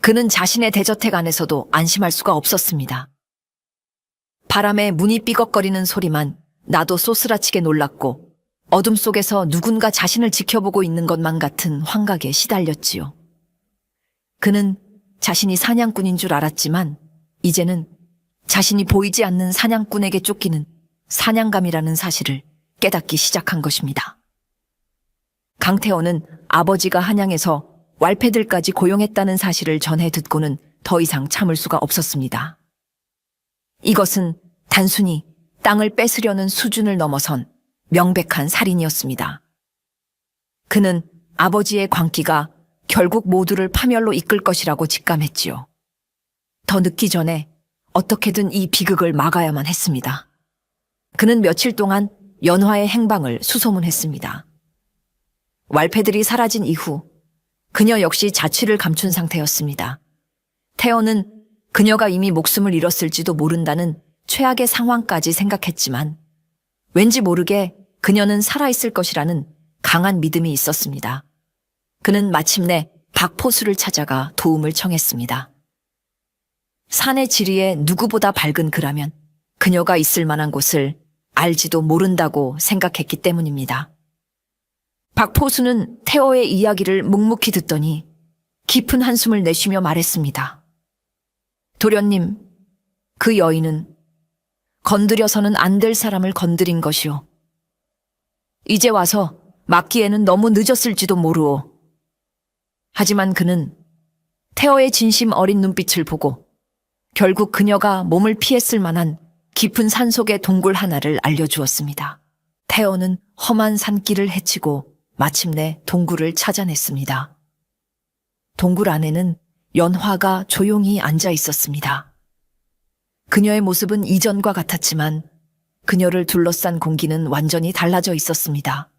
그는 자신의 대저택 안에서도 안심할 수가 없었습니다. 바람에 문이 삐걱거리는 소리만 나도 쏘스라치게 놀랐고 어둠 속에서 누군가 자신을 지켜보고 있는 것만 같은 환각에 시달렸지요. 그는 자신이 사냥꾼인 줄 알았지만 이제는 자신이 보이지 않는 사냥꾼에게 쫓기는 사냥감이라는 사실을 깨닫기 시작한 것입니다. 강태호는 아버지가 한양에서 왈패들까지 고용했다는 사실을 전해 듣고는 더 이상 참을 수가 없었습니다. 이것은 단순히 땅을 뺏으려는 수준을 넘어선 명백한 살인이었습니다. 그는 아버지의 광기가 결국 모두를 파멸로 이끌 것이라고 직감했지요. 더 늦기 전에 어떻게든 이 비극을 막아야만 했습니다. 그는 며칠 동안 연화의 행방을 수소문했습니다. 왈패들이 사라진 이후 그녀 역시 자취를 감춘 상태였습니다. 태어는 그녀가 이미 목숨을 잃었을지도 모른다는 최악의 상황까지 생각했지만 왠지 모르게 그녀는 살아있을 것이라는 강한 믿음이 있었습니다. 그는 마침내 박포수를 찾아가 도움을 청했습니다. 산의 지리에 누구보다 밝은 그라면 그녀가 있을 만한 곳을 알지도 모른다고 생각했기 때문입니다. 박포수는 태호의 이야기를 묵묵히 듣더니 깊은 한숨을 내쉬며 말했습니다. 도련님, 그 여인은 건드려서는 안 될 사람을 건드린 것이오. 이제 와서 막기에는 너무 늦었을지도 모르오. 하지만 그는 태호의 진심 어린 눈빛을 보고 결국 그녀가 몸을 피했을 만한 깊은 산속의 동굴 하나를 알려주었습니다. 태호는 험한 산길을 헤치고 마침내 동굴을 찾아냈습니다. 동굴 안에는 연화가 조용히 앉아 있었습니다. 그녀의 모습은 이전과 같았지만 그녀를 둘러싼 공기는 완전히 달라져 있었습니다.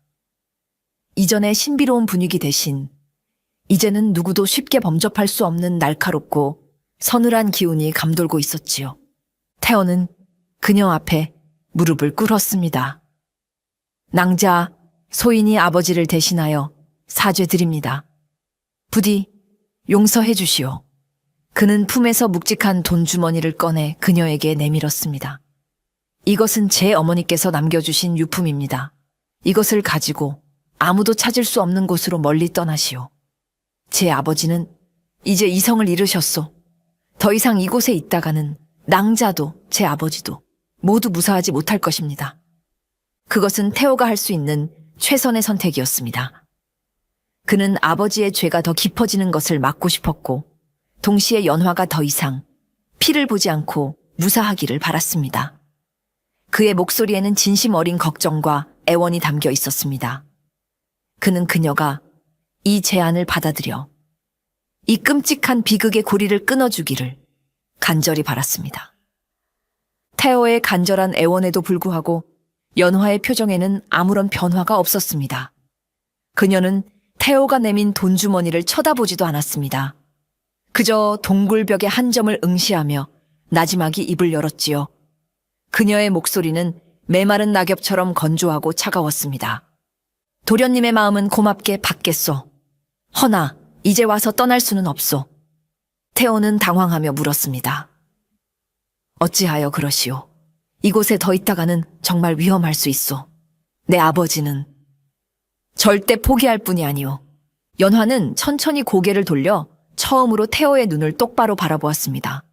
이전의 신비로운 분위기 대신 이제는 누구도 쉽게 범접할 수 없는 날카롭고 서늘한 기운이 감돌고 있었지요. 태호는 그녀 앞에 무릎을 꿇었습니다. 낭자, 소인이 아버지를 대신하여 사죄드립니다. 부디 용서해 주시오. 그는 품에서 묵직한 돈주머니를 꺼내 그녀에게 내밀었습니다. 이것은 제 어머니께서 남겨주신 유품입니다. 이것을 가지고 아무도 찾을 수 없는 곳으로 멀리 떠나시오. 제 아버지는 이제 이성을 잃으셨소. 더 이상 이곳에 있다가는 낭자도 제 아버지도 모두 무사하지 못할 것입니다. 그것은 태호가 할 수 있는 최선의 선택이었습니다. 그는 아버지의 죄가 더 깊어지는 것을 막고 싶었고 동시에 연화가 더 이상 피를 보지 않고 무사하기를 바랐습니다. 그의 목소리에는 진심 어린 걱정과 애원이 담겨 있었습니다. 그는 그녀가 이 제안을 받아들여 이 끔찍한 비극의 고리를 끊어주기를 간절히 바랐습니다. 태호의 간절한 애원에도 불구하고 연화의 표정에는 아무런 변화가 없었습니다. 그녀는 태호가 내민 돈주머니를 쳐다보지도 않았습니다. 그저 동굴벽의 한 점을 응시하며 나지막이 입을 열었지요. 그녀의 목소리는 메마른 낙엽처럼 건조하고 차가웠습니다. 도련님의 마음은 고맙게 받겠소. 허나 이제 와서 떠날 수는 없소. 태호는 당황하며 물었습니다. 어찌하여 그러시오? 이곳에 더 있다가는 정말 위험할 수 있소. 내 아버지는 절대 포기할 뿐이 아니오. 연화는 천천히 고개를 돌려 처음으로 태호의 눈을 똑바로 바라보았습니다.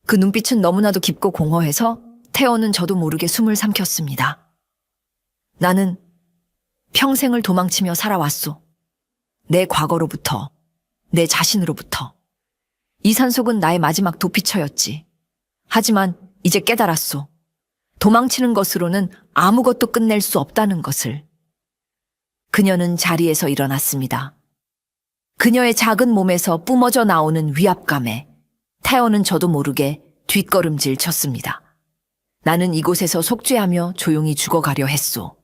그 눈빛은 너무나도 깊고 공허해서 태호는 저도 모르게 숨을 삼켰습니다. 나는 평생을 도망치며 살아왔소. 내 과거로부터, 내 자신으로부터. 이 산속은 나의 마지막 도피처였지. 하지만 이제 깨달았소. 도망치는 것으로는 아무것도 끝낼 수 없다는 것을. 그녀는 자리에서 일어났습니다. 그녀의 작은 몸에서 뿜어져 나오는 위압감에 태호는 저도 모르게 뒷걸음질 쳤습니다. 나는 이곳에서 속죄하며 조용히 죽어가려 했소.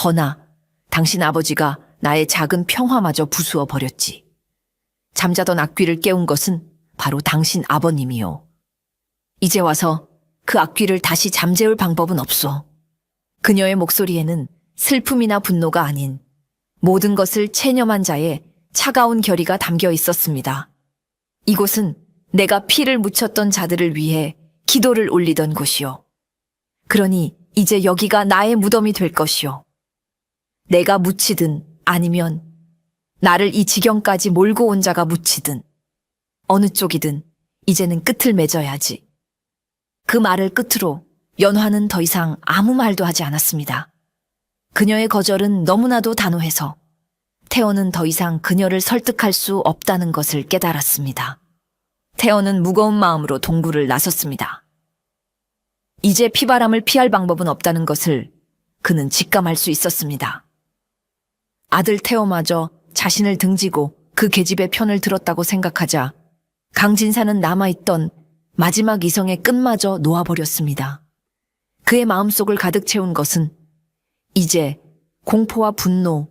허나 당신 아버지가 나의 작은 평화마저 부수어 버렸지. 잠자던 악귀를 깨운 것은 바로 당신 아버님이요. 이제 와서 그 악귀를 다시 잠재울 방법은 없소. 그녀의 목소리에는 슬픔이나 분노가 아닌 모든 것을 체념한 자의 차가운 결의가 담겨 있었습니다. 이곳은 내가 피를 묻혔던 자들을 위해 기도를 올리던 곳이요. 그러니 이제 여기가 나의 무덤이 될 것이요. 내가 묻히든 아니면 나를 이 지경까지 몰고 온 자가 묻히든 어느 쪽이든 이제는 끝을 맺어야지. 그 말을 끝으로 연화는 더 이상 아무 말도 하지 않았습니다. 그녀의 거절은 너무나도 단호해서 태호는 더 이상 그녀를 설득할 수 없다는 것을 깨달았습니다. 태호는 무거운 마음으로 동굴을 나섰습니다. 이제 피바람을 피할 방법은 없다는 것을 그는 직감할 수 있었습니다. 아들 태호마저 자신을 등지고 그 계집의 편을 들었다고 생각하자 강진사는 남아있던 마지막 이성의 끝마저 놓아버렸습니다. 그의 마음속을 가득 채운 것은 이제 공포와 분노,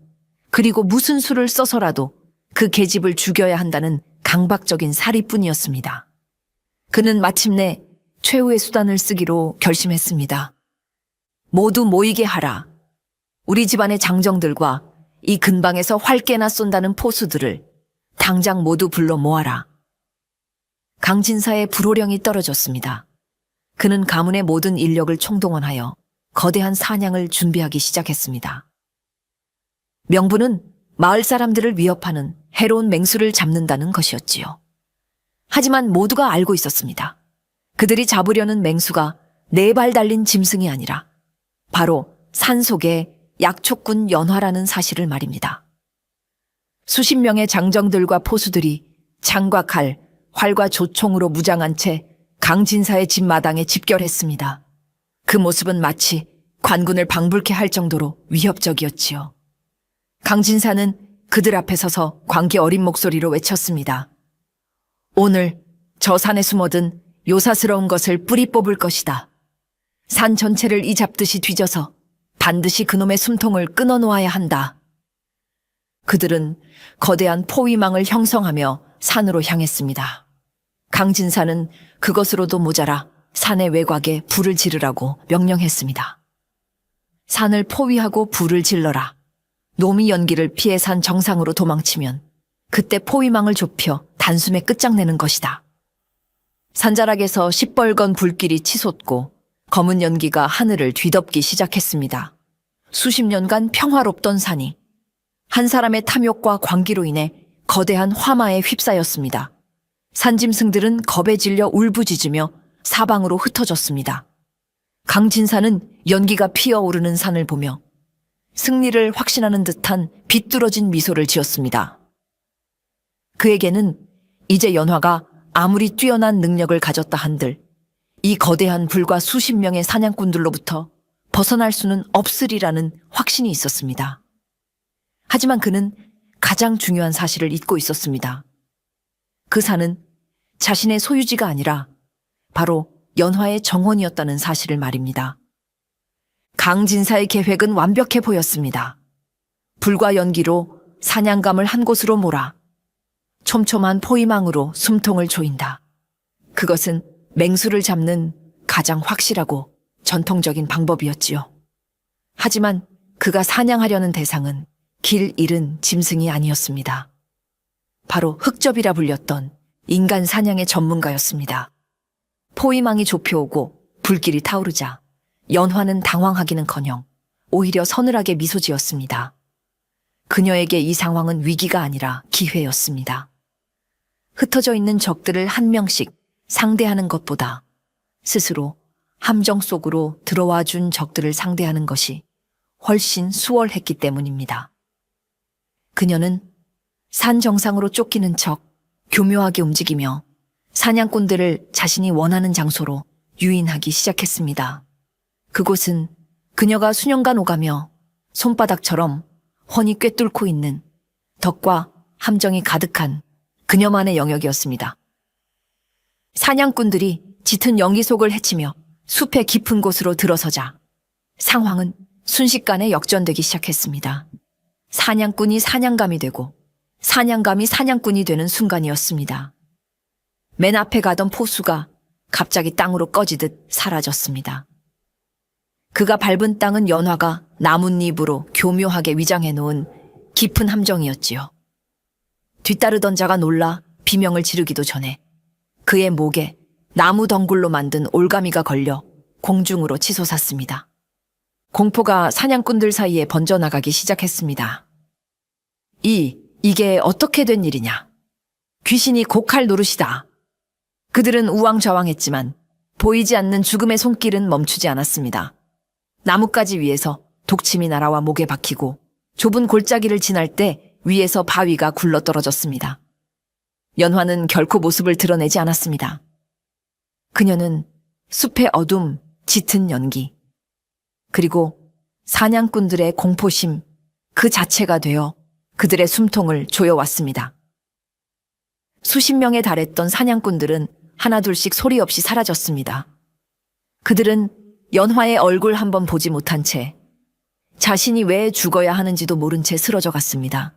그리고 무슨 수를 써서라도 그 계집을 죽여야 한다는 강박적인 살이뿐이었습니다. 그는 마침내 최후의 수단을 쓰기로 결심했습니다. 모두 모이게 하라. 우리 집안의 장정들과 이 근방에서 활개나 쏜다는 포수들을 당장 모두 불러 모아라. 강진사의 불호령이 떨어졌습니다. 그는 가문의 모든 인력을 총동원하여 거대한 사냥을 준비하기 시작했습니다. 명분은 마을 사람들을 위협하는 해로운 맹수를 잡는다는 것이었지요. 하지만 모두가 알고 있었습니다. 그들이 잡으려는 맹수가 4발 달린 짐승이 아니라 바로 산속의 약초꾼 연화라는 사실을 말입니다. 수십 명의 장정들과 포수들이 창과 칼, 활과 조총으로 무장한 채 강진사의 집 마당에 집결했습니다. 그 모습은 마치 관군을 방불케 할 정도로 위협적이었지요. 강진사는 그들 앞에 서서 광기 어린 목소리로 외쳤습니다. 오늘 저 산에 숨어든 요사스러운 것을 뿌리 뽑을 것이다. 산 전체를 이 잡듯이 뒤져서 반드시 그놈의 숨통을 끊어놓아야 한다. 그들은 거대한 포위망을 형성하며 산으로 향했습니다. 강진사는 그것으로도 모자라 산의 외곽에 불을 지르라고 명령했습니다. 산을 포위하고 불을 질러라. 놈이 연기를 피해 산 정상으로 도망치면 그때 포위망을 좁혀 단숨에 끝장내는 것이다. 산자락에서 시뻘건 불길이 치솟고 검은 연기가 하늘을 뒤덮기 시작했습니다. 수십 년간 평화롭던 산이 한 사람의 탐욕과 광기로 인해 거대한 화마에 휩싸였습니다. 산짐승들은 겁에 질려 울부짖으며 사방으로 흩어졌습니다. 강진사는 연기가 피어오르는 산을 보며 승리를 확신하는 듯한 비뚤어진 미소를 지었습니다. 그에게는 이제 연화가 아무리 뛰어난 능력을 가졌다 한들 이 거대한 불과 수십 명의 사냥꾼들로부터 벗어날 수는 없으리라는 확신이 있었습니다. 하지만 그는 가장 중요한 사실을 잊고 있었습니다. 그 산은 자신의 소유지가 아니라 바로 연화의 정원이었다는 사실을 말입니다. 강진사의 계획은 완벽해 보였습니다. 불과 연기로 사냥감을 한 곳으로 몰아 촘촘한 포위망으로 숨통을 조인다. 그것은 맹수를 잡는 가장 확실하고 전통적인 방법이었지요. 하지만 그가 사냥하려는 대상은 길 잃은 짐승이 아니었습니다. 바로 흑접이라 불렸던 인간 사냥의 전문가였습니다. 포위망이 좁혀오고 불길이 타오르자 연화는 당황하기는커녕 오히려 서늘하게 미소 지었습니다. 그녀에게 이 상황은 위기가 아니라 기회였습니다. 흩어져 있는 적들을 한 명씩 상대하는 것보다 스스로 함정 속으로 들어와 준 적들을 상대하는 것이 훨씬 수월했기 때문입니다. 그녀는 산 정상으로 쫓기는 척 교묘하게 움직이며 사냥꾼들을 자신이 원하는 장소로 유인하기 시작했습니다. 그곳은 그녀가 수년간 오가며 손바닥처럼 훤히 꿰뚫고 있는 덕과 함정이 가득한 그녀만의 영역이었습니다. 사냥꾼들이 짙은 연기 속을 헤치며 숲의 깊은 곳으로 들어서자 상황은 순식간에 역전되기 시작했습니다. 사냥꾼이 사냥감이 되고 사냥감이 사냥꾼이 되는 순간이었습니다. 맨 앞에 가던 포수가 갑자기 땅으로 꺼지듯 사라졌습니다. 그가 밟은 땅은 연화가 나뭇잎으로 교묘하게 위장해 놓은 깊은 함정이었지요. 뒤따르던 자가 놀라 비명을 지르기도 전에 그의 목에 나무 덩굴로 만든 올가미가 걸려 공중으로 치솟았습니다. 공포가 사냥꾼들 사이에 번져나가기 시작했습니다. 이게 어떻게 된 일이냐? 귀신이 곡할 노릇이다. 그들은 우왕좌왕했지만 보이지 않는 죽음의 손길은 멈추지 않았습니다. 나뭇가지 위에서 독침이 날아와 목에 박히고 좁은 골짜기를 지날 때 위에서 바위가 굴러떨어졌습니다. 연화는 결코 모습을 드러내지 않았습니다. 그녀는 숲의 어둠, 짙은 연기, 그리고 사냥꾼들의 공포심 그 자체가 되어 그들의 숨통을 조여왔습니다. 수십 명에 달했던 사냥꾼들은 하나둘씩 소리 없이 사라졌습니다. 그들은 연화의 얼굴 한번 보지 못한 채 자신이 왜 죽어야 하는지도 모른 채 쓰러져 갔습니다.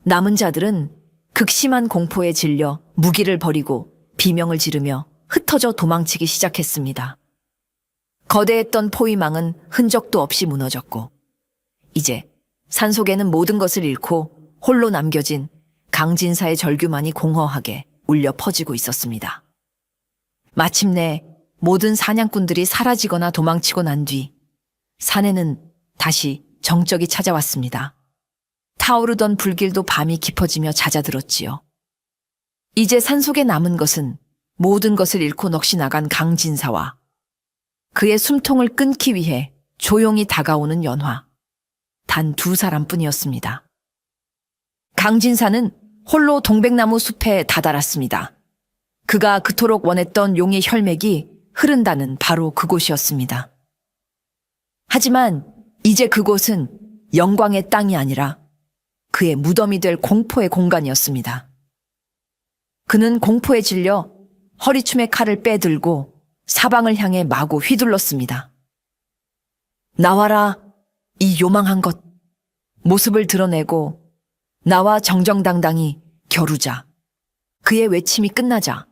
남은 자들은 극심한 공포에 질려 무기를 버리고 비명을 지르며 흩어져 도망치기 시작했습니다. 거대했던 포위망은 흔적도 없이 무너졌고 이제 산속에는 모든 것을 잃고 홀로 남겨진 강진사의 절규만이 공허하게 울려 퍼지고 있었습니다. 마침내 모든 사냥꾼들이 사라지거나 도망치고 난 뒤 산에는 다시 정적이 찾아왔습니다. 타오르던 불길도 밤이 깊어지며 잦아들었지요. 이제 산속에 남은 것은 모든 것을 잃고 넋이 나간 강진사와 그의 숨통을 끊기 위해 조용히 다가오는 연화. 단 두 사람뿐이었습니다. 강진사는 홀로 동백나무 숲에 다다랐습니다. 그가 그토록 원했던 용의 혈맥이 흐른다는 바로 그곳이었습니다. 하지만 이제 그곳은 영광의 땅이 아니라 그의 무덤이 될 공포의 공간이었습니다. 그는 공포에 질려 허리춤에 칼을 빼들고 사방을 향해 마구 휘둘렀습니다. 나와라, 이 요망한 것. 모습을 드러내고 나와 정정당당히 겨루자. 그의 외침이 끝나자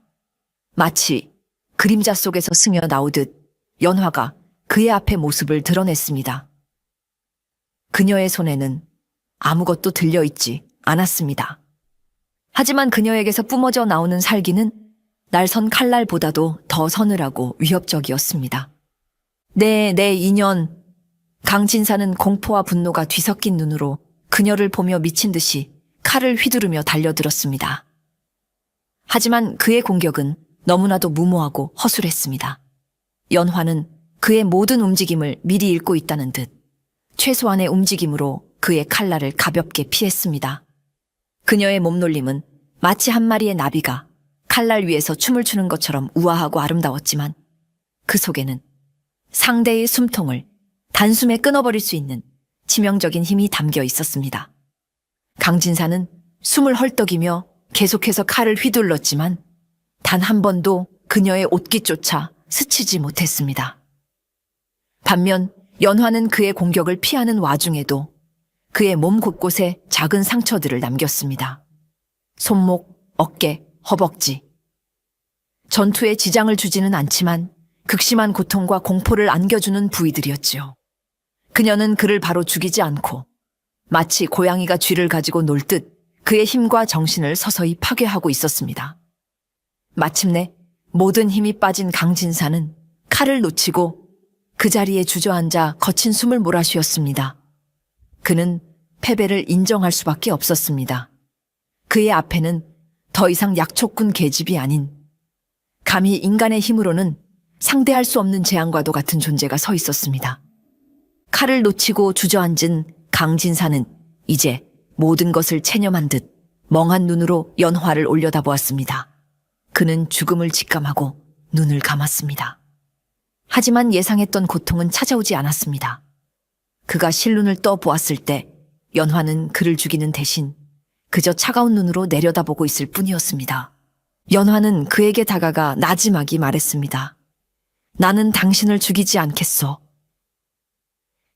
마치 그림자 속에서 스며 나오듯 연화가 그의 앞에 모습을 드러냈습니다. 그녀의 손에는 아무것도 들려있지 않았습니다. 하지만 그녀에게서 뿜어져 나오는 살기는 날선 칼날보다도 더 서늘하고 위협적이었습니다. 내 인연. 강진사는 공포와 분노가 뒤섞인 눈으로 그녀를 보며 미친 듯이 칼을 휘두르며 달려들었습니다. 하지만 그의 공격은 너무나도 무모하고 허술했습니다. 연화는 그의 모든 움직임을 미리 읽고 있다는 듯 최소한의 움직임으로 그의 칼날을 가볍게 피했습니다. 그녀의 몸놀림은 마치 한 마리의 나비가 칼날 위에서 춤을 추는 것처럼 우아하고 아름다웠지만 그 속에는 상대의 숨통을 단숨에 끊어버릴 수 있는 치명적인 힘이 담겨 있었습니다. 강진사는 숨을 헐떡이며 계속해서 칼을 휘둘렀지만 단 한 번도 그녀의 옷깃조차 스치지 못했습니다. 반면 연화는 그의 공격을 피하는 와중에도 그의 몸 곳곳에 작은 상처들을 남겼습니다. 손목, 어깨, 허벅지. 전투에 지장을 주지는 않지만 극심한 고통과 공포를 안겨주는 부위들이었지요. 그녀는 그를 바로 죽이지 않고 마치 고양이가 쥐를 가지고 놀듯 그의 힘과 정신을 서서히 파괴하고 있었습니다. 마침내 모든 힘이 빠진 강진사는 칼을 놓치고 그 자리에 주저앉아 거친 숨을 몰아쉬었습니다. 그는 패배를 인정할 수밖에 없었습니다. 그의 앞에는 더 이상 약초꾼 계집이 아닌 감히 인간의 힘으로는 상대할 수 없는 재앙과도 같은 존재가 서 있었습니다. 칼을 놓치고 주저앉은 강진사는 이제 모든 것을 체념한 듯 멍한 눈으로 연화를 올려다보았습니다. 그는 죽음을 직감하고 눈을 감았습니다. 하지만 예상했던 고통은 찾아오지 않았습니다. 그가 실눈을 떠 보았을 때 연화는 그를 죽이는 대신 그저 차가운 눈으로 내려다보고 있을 뿐이었습니다. 연화는 그에게 다가가 나지막이 말했습니다. 나는 당신을 죽이지 않겠소.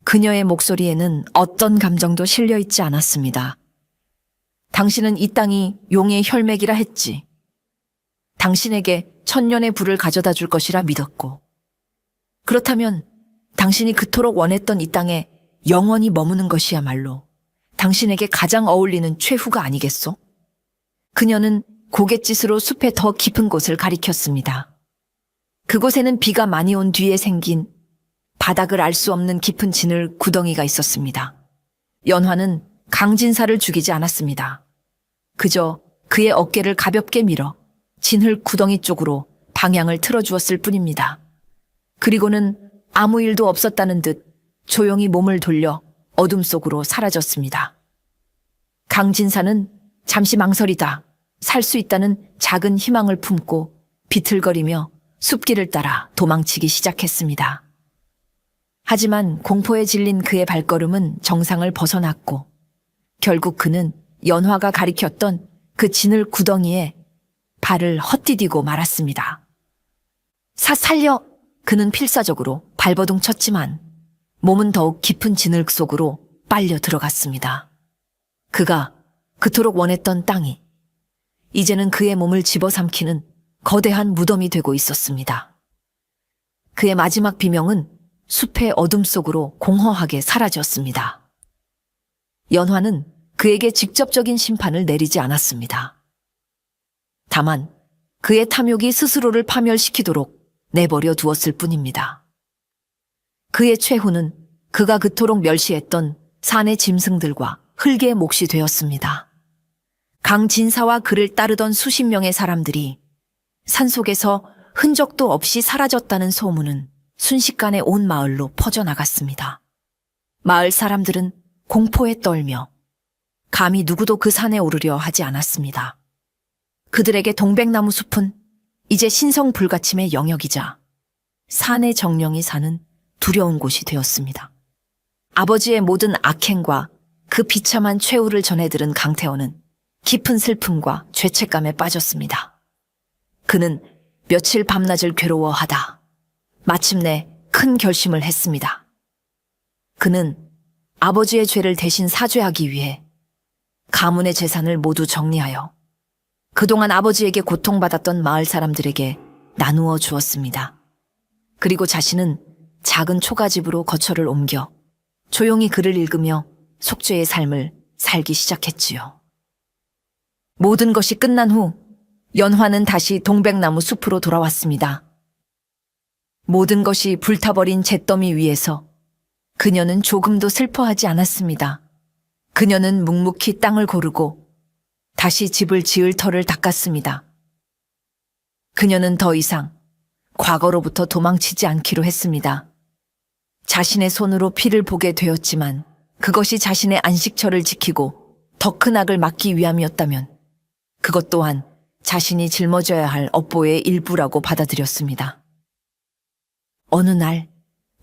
그녀의 목소리에는 어떤 감정도 실려 있지 않았습니다. 당신은 이 땅이 용의 혈맥이라 했지. 당신에게 천년의 불을 가져다 줄 것이라 믿었고. 그렇다면 당신이 그토록 원했던 이 땅에 영원히 머무는 것이야말로 당신에게 가장 어울리는 최후가 아니겠소? 그녀는 고갯짓으로 숲의 더 깊은 곳을 가리켰습니다. 그곳에는 비가 많이 온 뒤에 생긴 바닥을 알 수 없는 깊은 진을 구덩이가 있었습니다. 연화는 강진사를 죽이지 않았습니다. 그저 그의 어깨를 가볍게 밀어 진흙 구덩이 쪽으로 방향을 틀어주었을 뿐입니다. 그리고는 아무 일도 없었다는 듯 조용히 몸을 돌려 어둠 속으로 사라졌습니다. 강진사는 잠시 망설이다 살 수 있다는 작은 희망을 품고 비틀거리며 숲길을 따라 도망치기 시작했습니다. 하지만 공포에 질린 그의 발걸음은 정상을 벗어났고 결국 그는 연화가 가리켰던 그 진을 구덩이에 발을 헛디디고 말았습니다. 살려! 그는 필사적으로 발버둥 쳤지만 몸은 더욱 깊은 진흙 속으로 빨려 들어갔습니다. 그가 그토록 원했던 땅이 이제는 그의 몸을 집어삼키는 거대한 무덤이 되고 있었습니다. 그의 마지막 비명은 숲의 어둠 속으로 공허하게 사라졌습니다. 연화는 그에게 직접적인 심판을 내리지 않았습니다. 다만 그의 탐욕이 스스로를 파멸시키도록 내버려 두었을 뿐입니다. 그의 최후는 그가 그토록 멸시했던 산의 짐승들과 흙의 몫이 되었습니다. 강진사와 그를 따르던 수십 명의 사람들이 산속에서 흔적도 없이 사라졌다는 소문은 순식간에 온 마을로 퍼져나갔습니다. 마을 사람들은 공포에 떨며 감히 누구도 그 산에 오르려 하지 않았습니다. 그들에게 동백나무 숲은 이제 신성불가침의 영역이자 산의 정령이 사는 두려운 곳이 되었습니다. 아버지의 모든 악행과 그 비참한 최후를 전해 들은 강태호는 깊은 슬픔과 죄책감에 빠졌습니다. 그는 며칠 밤낮을 괴로워하다 마침내 큰 결심을 했습니다. 그는 아버지의 죄를 대신 사죄하기 위해 가문의 재산을 모두 정리하여 그동안 아버지에게 고통받았던 마을 사람들에게 나누어 주었습니다. 그리고 자신은 작은 초가집으로 거처를 옮겨 조용히 글을 읽으며 속죄의 삶을 살기 시작했지요. 모든 것이 끝난 후 연화는 다시 동백나무 숲으로 돌아왔습니다. 모든 것이 불타버린 잿더미 위에서 그녀는 조금도 슬퍼하지 않았습니다. 그녀는 묵묵히 땅을 고르고 다시 집을 지을 터를 닦았습니다. 그녀는 더 이상 과거로부터 도망치지 않기로 했습니다. 자신의 손으로 피를 보게 되었지만 그것이 자신의 안식처를 지키고 더 큰 악을 막기 위함이었다면 그것 또한 자신이 짊어져야 할 업보의 일부라고 받아들였습니다. 어느 날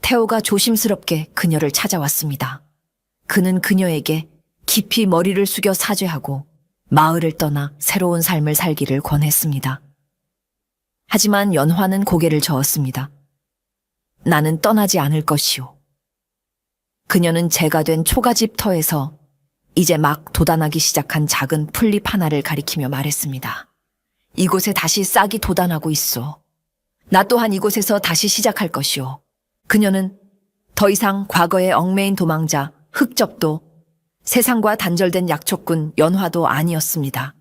태호가 조심스럽게 그녀를 찾아왔습니다. 그는 그녀에게 깊이 머리를 숙여 사죄하고 마을을 떠나 새로운 삶을 살기를 권했습니다. 하지만 연화는 고개를 저었습니다. 나는 떠나지 않을 것이오. 그녀는 재가 된 초가집 터에서 이제 막 돋아나기 시작한 작은 풀잎 하나를 가리키며 말했습니다. 이곳에 다시 싹이 돋아나고 있어. 나 또한 이곳에서 다시 시작할 것이오. 그녀는 더 이상 과거의 얽매인 도망자 흑접도 세상과 단절된 약초꾼 연화도 아니었습니다.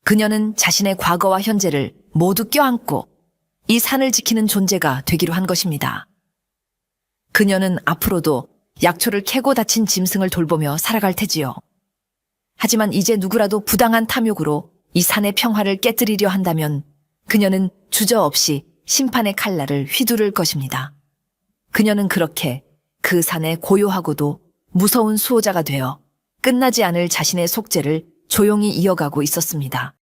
그녀는 자신의 과거와 현재를 모두 껴안고 이 산을 지키는 존재가 되기로 한 것입니다. 그녀는 앞으로도 약초를 캐고 다친 짐승을 돌보며 살아갈 테지요. 하지만 이제 누구라도 부당한 탐욕으로 이 산의 평화를 깨뜨리려 한다면 그녀는 주저없이 심판의 칼날을 휘두를 것입니다. 그녀는 그렇게 그 산의 고요하고도 무서운 수호자가 되어 끝나지 않을 자신의 속죄를 조용히 이어가고 있었습니다.